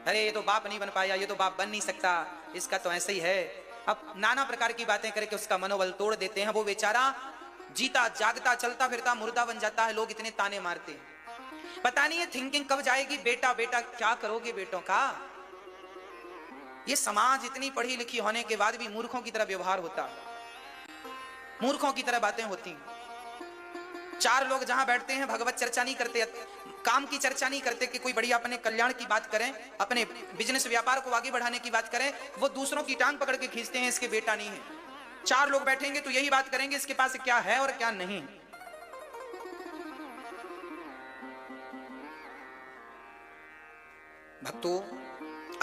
अरे ये तो बाप नहीं बन पाया, ये तो बाप बन नहीं सकता, इसका तो ऐसे ही है। अब नाना प्रकार की बातें करके उसका मनोबल तोड़ देते हैं। वो बेचारा जीता जागता चलता फिरता मुर्दा बन जाता है। लोग इतने ताने मारते हैं, पता नहीं ये थिंकिंग कब जाएगी। बेटा बेटा क्या करोगे बेटों का। ये समाज इतनी पढ़ी लिखी होने के बाद भी मूर्खों की तरह व्यवहार होता है, मूर्खों की तरह बातें होती हैं। चार लोग जहां बैठते हैं भगवत चर्चा नहीं करते, काम की चर्चा नहीं करते कि कोई बढ़िया अपने कल्याण की बात करें, अपने बिजनेस व्यापार को आगे बढ़ाने की बात करें। वो दूसरों की टांग पकड़ के खींचते हैं, इसके बेटा नहीं है। चार लोग बैठेंगे तो यही बात करेंगे, इसके पास क्या है और क्या नहीं। भक्तों,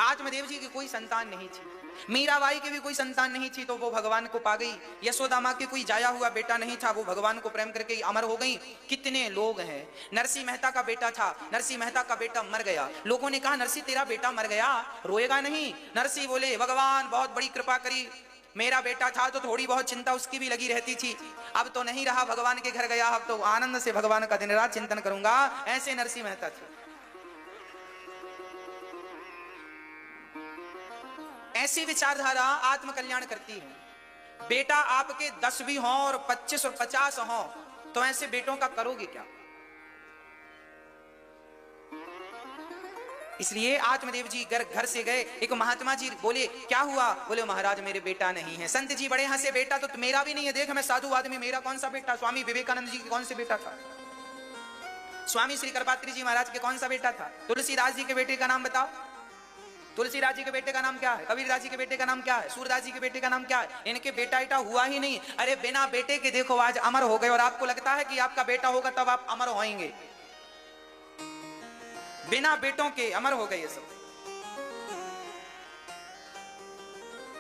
आत्मदेव जी की कोई संतान नहीं थी, मीराबाई की भी कोई संतान नहीं थी, तो वो भगवान को पा गई। यशोदा मां की कोई जाया हुआ बेटा नहीं था, वो भगवान को प्रेम करके अमर हो गई। कितने लोग हैं। नरसिंह मेहता का बेटा था, नरसिंह मेहता का बेटा मर गया। लोगों ने कहा नरसिंह तेरा बेटा मर गया, रोएगा नहीं। नरसिंह बोले भगवान बहुत बड़ी कृपा करी, मेरा बेटा था तो थोड़ी बहुत चिंता उसकी भी लगी रहती थी, अब तो नहीं रहा, भगवान के घर गया, अब तो आनंद से भगवान का दिन रात चिंतन करूंगा। ऐसे नरसिंह मेहता थे। ऐसी विचारधारा आत्म कल्याण करती है। बेटा आपके 10 भी हों और 25 और 50 हों, तो ऐसे बेटों का करोगे क्या। इसलिए आत्मदेव जी घर से गए। एक महात्मा जी बोले क्या हुआ, बोले महाराज मेरे बेटा नहीं है। संत जी बड़े हंसे, बेटा तो मेरा भी नहीं है, देख मैं साधु आदमी, मेरा कौन सा बेटा। स्वामी विवेकानंद जी के कौन से बेटा था, स्वामी श्री कृपात्री जी महाराज के कौन सा बेटा था। तुलसीदास जी के बेटे का नाम बताओ, तुलसीदास जी के बेटे का नाम क्या है, कबीरदास जी के बेटे का नाम क्या है, सूरदास जी के बेटे का नाम क्या है। इनके बेटा इटा हुआ ही नहीं। अरे बिना बेटे के देखो आज अमर हो गए, और आपको लगता है कि आपका बेटा होगा तब आप अमर होएंगे। बिना बेटों के अमर हो गए ये सब।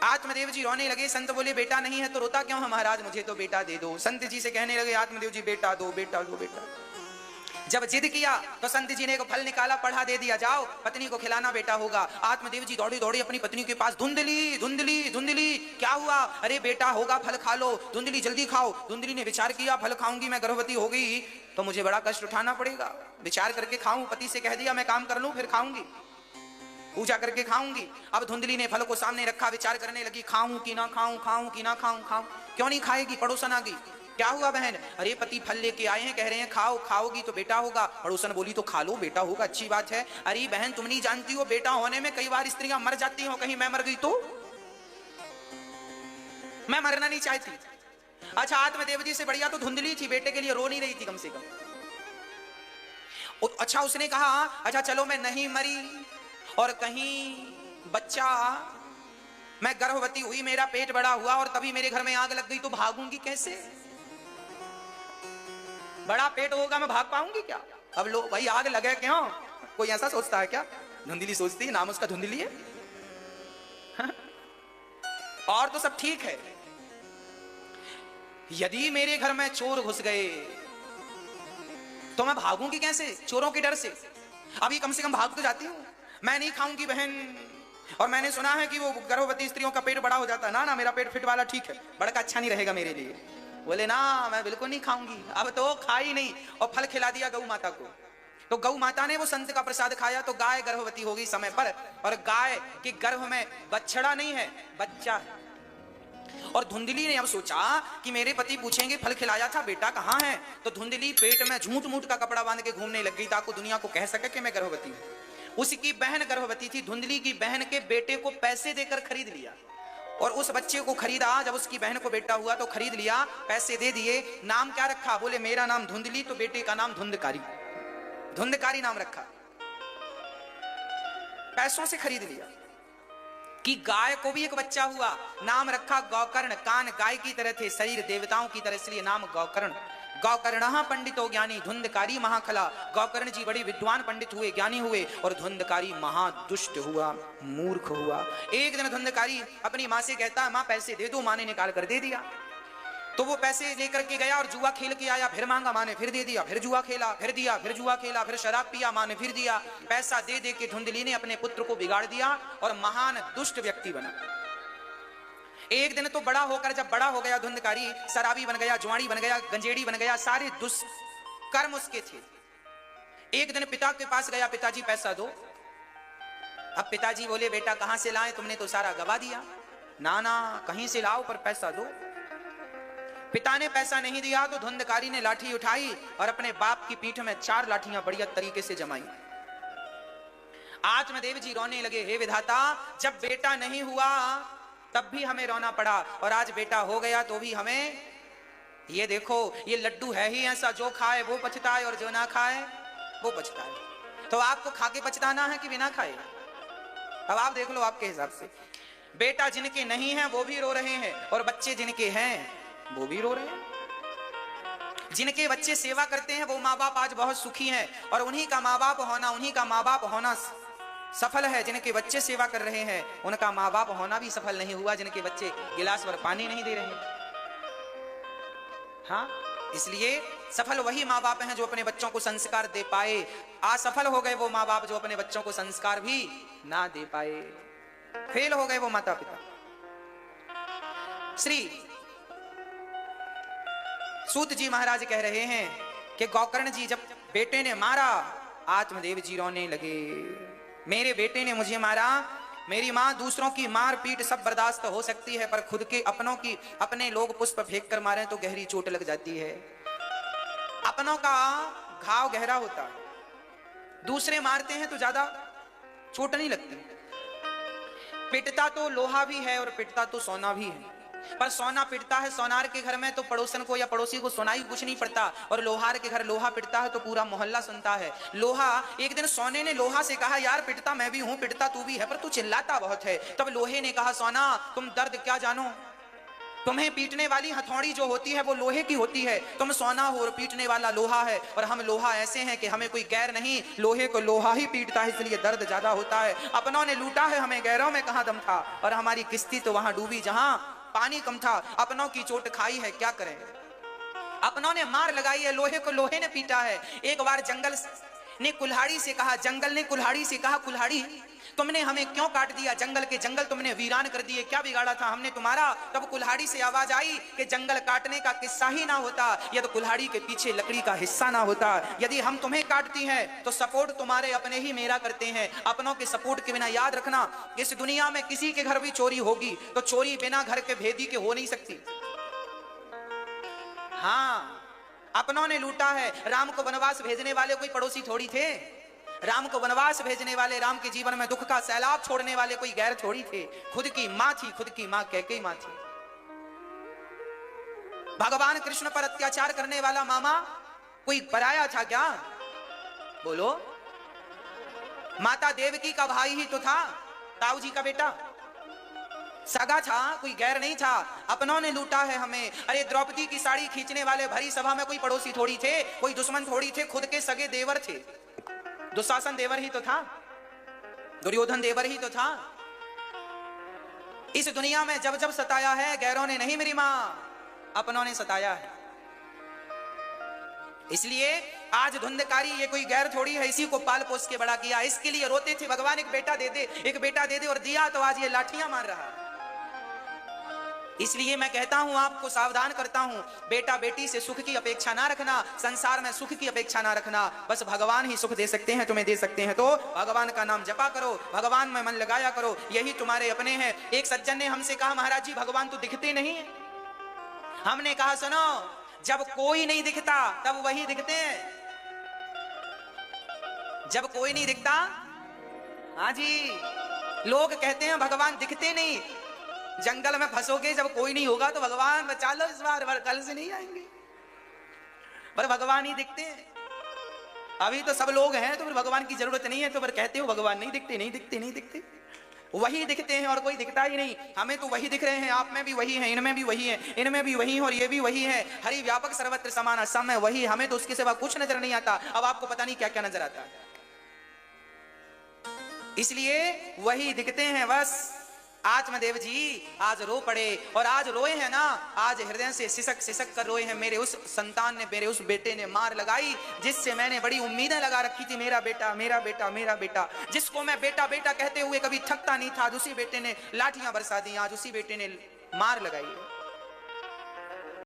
आत्मदेव जी रोने लगे। संत बोले बेटा नहीं है तो रोता क्यों है महाराज, मुझे तो बेटा दे दो। संत जी से कहने लगे आत्मदेव जी बेटा दो, बेटा दो, बेटा। जब जिद किया तो संत जी ने एक फल निकाला, पढ़ा दे दिया, जाओ पत्नी को खिलाना, बेटा होगा। आत्मदेव जी दौड़े दौड़े अपनी पत्नी के पास, धुंधली धुंधली धुंधली क्या हुआ, अरे बेटा होगा, फल खा लो। धुंधली जल्दी खाओ। धुंधली ने विचार किया फल खाऊंगी मैं, गर्भवती हो गई तो मुझे बड़ा कष्ट उठाना पड़ेगा, विचार करके खाऊं। पति से कह दिया मैं काम कर लूं फिर खाऊंगी, पूजा करके खाऊंगी। अब धुंधली ने फल को सामने रखा, विचार करने लगी खाऊं कि ना खाऊं, खाऊं कि ना खाऊं, खाऊं क्यों नहीं खाएगी। पड़ोसन आ गई, क्या हुआ बहन, अरे पति फल लेके आए हैं, कह रहे हैं खाओ, खाओगी तो बेटा होगा। पड़ोसन बोली तो खा लो, बेटा होगा, अच्छी बात है। अरे बहन तुम नहीं जानती हो बेटा होने में कई बार स्त्रियां मर जाती हो, कहीं मैं मर गई तो। मैं मरना नहीं चाहती। अच्छा आत्मदेव जी से बढ़िया तो धुंधली थी, बेटे के लिए रो नहीं रही थी कम से कम। अच्छा उसने कहा अच्छा चलो मैं नहीं मरी और कहीं बच्चा, मैं गर्भवती हुई, मेरा पेट बड़ा हुआ और तभी मेरे घर में आग लग गई तो भागूंगी कैसे। बड़ा पेट होगा मैं भाग पाऊंगी क्या। अब लो भाई आग लगे क्यों, कोई ऐसा सोचता है क्या। धुंधली सोचती है, नाम उसका धुंधली है। और तो सब ठीक है, यदि मेरे घर में चोर घुस गए तो मैं भागूंगी कैसे, चोरों के डर से। अभी कम से कम भाग तो जाती हूं। मैं नहीं खाऊंगी बहन, और मैंने सुना है कि वो गर्भवती स्त्रियों का पेट बड़ा हो जाता है। ना ना मेरा पेट फिट वाला ठीक है, बड़का अच्छा नहीं रहेगा मेरे लिए। बोले ना मैं बिल्कुल नहीं खाऊंगी। अब तो खा ही नहीं, और फल खिला दिया गौ माता को। तो गौ माता ने वो संत का प्रसाद खाया तो गाय गर्भवती हो गई समय पर, और गाय के गर्भ में बछड़ा नहीं है बच्चा है। और धुंधली ने अब सोचा कि मेरे पति पूछेंगे फल खिलाया था, बेटा कहाँ है? तो धुंधली पेट में झूठ मूठ का कपड़ा बांध के घूमने लग गई ताकि दुनिया को कह सके कि मैं गर्भवती हूं। उसकी बहन गर्भवती थी। धुंधली की बहन के बेटे को पैसे देकर खरीद लिया और उस बच्चे को खरीदा। जब उसकी बहन को बेटा हुआ तो खरीद लिया, पैसे दे दिए। नाम क्या रखा? बोले मेरा नाम धुंधली, तो बेटे का नाम धुंधकारी। धुंधकारी नाम रखा, पैसों से खरीद लिया। कि गाय को भी एक बच्चा हुआ, नाम रखा गौकर्ण। कान गाय की तरह थे, शरीर देवताओं की तरह, इसलिए नाम गौकर्ण। गौकर्ण पंडितो ज्ञानी धुंधकारी महाखला। गौकर्ण जी बड़े विद्वान पंडित हुए, ज्ञानी हुए, और धुंधकारी महादुष्ट हुआ, मूर्ख हुआ। एक दिन धुंधकारी अपनी माँ से कहता है माँ पैसे दे दो। माँ ने निकाल कर दे दिया। तो वो पैसे लेकर के गया और जुआ खेल के आया। फिर मांगा, माँ ने फिर दे दिया। फिर जुआ खेला, फिर दिया, फिर जुआ खेला, फिर शराब पिया, माँ ने फिर दिया। पैसा दे दे के धुंधली ने अपने पुत्र को बिगाड़ दिया और महान दुष्ट व्यक्ति बना। एक दिन तो बड़ा होकर, जब बड़ा हो गया धुंधकारी, शराबी बन गया, जुआड़ी बन गया, गंजेड़ी बन गया, सारे दुष्कर्म उसके थे। एक दिन पिता के पास गया, पिताजी पैसा दो। अब पिताजी बोले बेटा कहां से लाए? तुमने तो सारा गवा दिया। ना ना, कहीं से लाओ पर पैसा दो। पिता ने पैसा नहीं दिया तो धुंधकारी ने लाठी उठाई और अपने बाप की पीठ में 4 लाठियां बढ़िया तरीके से जमाई। आत्मदेव जी रोने लगे, हे विधाता, जब बेटा नहीं हुआ तब भी हमें रोना पड़ा और आज बेटा हो गया तो भी हमें, ये देखो ये लड्डू है ही ऐसा, जो खाए वो पछताए और जो ना खाए वो पछताए। तो आपको खा के पछताना है कि बिना खाए? अब आप देख लो आपके हिसाब से। बेटा जिनके नहीं है वो भी रो रहे हैं और बच्चे जिनके हैं वो भी रो रहे हैं। जिनके बच्चे सेवा करते हैं वो माँ बाप आज बहुत सुखी हैं और उन्हीं का माँ बाप होना सफल है। जिनके बच्चे सेवा कर रहे हैं उनका माँ बाप होना भी सफल नहीं हुआ, जिनके बच्चे गिलास भर पानी नहीं दे रहे। हाँ, इसलिए सफल वही माँ बाप हैं जो अपने बच्चों को संस्कार दे पाए। असफल हो गए वो माँ बाप जो अपने बच्चों को संस्कार भी ना दे पाए। फेल हो गए वो माता पिता। श्री सूत जी महाराज कह रहे हैं कि गौकर्ण जी जब बेटे ने मारा, आत्मदेव जी रोने लगे। मेरे बेटे ने मुझे मारा, मेरी माँ दूसरों की मार पीट सब बर्दाश्त हो सकती है पर खुद के अपनों की, अपने लोग पुष्प फेंक कर मारे तो गहरी चोट लग जाती है। अपनों का घाव गहरा होता है, दूसरे मारते हैं तो ज्यादा चोट नहीं लगती। पिटता तो लोहा भी है और पिटता तो सोना भी है, पर सोना पिटता है सोनार के घर में तो पड़ोसन को या पड़ोसी को सुनाई कुछ नहीं पड़ता, और लोहार के घर लोहा पिटता है तो पूरा मोहल्ला सुनता है। लोहा, एक दिन सोने ने लोहा से कहा यार पिटता मैं भी हूं, पिटता तू भी है, पर तू चिल्लाता बहुत है। तब लोहे ने कहा सोना तुम दर्द क्या जानो, तुम्हें पीटने वाली हथौड़ी जो होती है वो लोहे की होती है, तुम सोना हो और पीटने वाला लोहा है, और हम लोहा ऐसे हैं कि हमें कोई गैर नहीं, लोहे को लोहा ही पीटता है इसलिए दर्द ज्यादा होता है। अपनों ने लूटा है हमें, गैरों में कहां दम था, और हमारी किस्ती तो वहां डूबी जहां पानी कम था। अपनों की चोट खाई है क्या करें, अपनों ने मार लगाई है, लोहे को लोहे ने पीटा है। एक बार जंगल ने कुल्हाड़ी से कहा, जंगल ने कुल्हाड़ी से कहा कुल्हाड़ी तुमने हमें क्यों काट दिया, जंगल के जंगल तुमने वीरान कर दिए, क्या बिगाड़ा था हमने तुम्हारा। तब कुल्हाड़ी से आवाज आई कि जंगल काटने का किस्सा ही ना होता या तो कुल्हाड़ी के पीछे लकड़ी का हिस्सा ना होता। यदि हम तुम्हें काटती हैं तो सपोर्ट तुम्हारे अपने ही मेरा करते हैं, अपनों के सपोर्ट के बिना याद रखना इस दुनिया में किसी के घर भी चोरी होगी तो चोरी बिना घर के भेदी के हो नहीं सकती। हाँ, अपनों ने लूटा है। राम को वनवास भेजने वाले कोई पड़ोसी थोड़ी थे, राम को वनवास भेजने वाले, राम के जीवन में दुख का सैलाब छोड़ने वाले कोई गैर थोड़ी थे। खुद की मां थी, खुद की मां कैकेयी मां थी। भगवान कृष्ण पर अत्याचार करने वाला मामा कोई पराया था क्या, बोलो। माता देवकी का भाई ही तो था, ताऊ जी का बेटा सगा था, कोई गैर नहीं था। अपनों ने लूटा है हमें। अरे द्रौपदी की साड़ी खींचने वाले भरी सभा में कोई पड़ोसी थोड़ी थे, कोई दुश्मन थोड़ी थे, खुद के सगे देवर थे। दुशासन देवर ही तो था, दुर्योधन देवर ही तो था। इस दुनिया में जब जब सताया है गैरों ने नहीं मेरी मां, अपनों ने सताया है। इसलिए आज धुंधकारी ये कोई गैर थोड़ी है, इसी को पाल पोस के बड़ा किया, इसके लिए रोते थे भगवान एक बेटा दे दे, एक बेटा दे दे, और दिया तो आज ये लाठियां मार रहा है। इसलिए मैं कहता हूं, आपको सावधान करता हूं, बेटा बेटी से सुख की अपेक्षा ना रखना, संसार में सुख की अपेक्षा ना रखना। बस भगवान ही सुख दे सकते हैं, तुम्हें दे सकते हैं, तो भगवान का नाम जपा करो, भगवान में मन लगाया करो, यही तुम्हारे अपने हैं। एक सज्जन ने हमसे कहा, महाराज जी भगवान तो दिखते नहीं है। हमने कहा, सुनो, जब कोई नहीं दिखता तब वही दिखते हैं। जब कोई नहीं दिखता, हाँ जी, लोग कहते हैं भगवान दिखते नहीं, जंगल में फंसोगे, जब कोई नहीं होगा तो भगवान बचा लो इस बार, कल से नहीं आएंगे, पर भगवान ही दिखते हैं। अभी तो सब लोग हैं, तो फिर भगवान की जरूरत नहीं है, तो फिर कहते हो भगवान नहीं दिखते, नहीं दिखते, नहीं दिखते। वही दिखते हैं और कोई दिखता ही नहीं। हमें तो वही दिख रहे हैं, आप में भी वही है, इनमें भी वही है, इनमें भी वही है, और ये भी वही है। हरि व्यापक सर्वत्र समान, सब में वही। हमें तो उसके सिवा कुछ नजर नहीं आता। अब आपको पता नहीं क्या क्या नजर आता है, इसलिए वही दिखते हैं बस। आत्मदेव जी आज रो पड़े, और आज रोए हैं ना, आज हृदय से सिसक सिसक कर रोए हैं। मेरे उस संतान ने, मेरे उस बेटे ने मार लगाई, जिससे मैंने बड़ी उम्मीदें लगा रखी थी। मेरा बेटा, मेरा बेटा, मेरा बेटा, जिसको मैं बेटा बेटा कहते हुए कभी थकता नहीं था, उसी बेटे ने लाठियां बरसा दी, आज उसी बेटे ने मार लगाई है।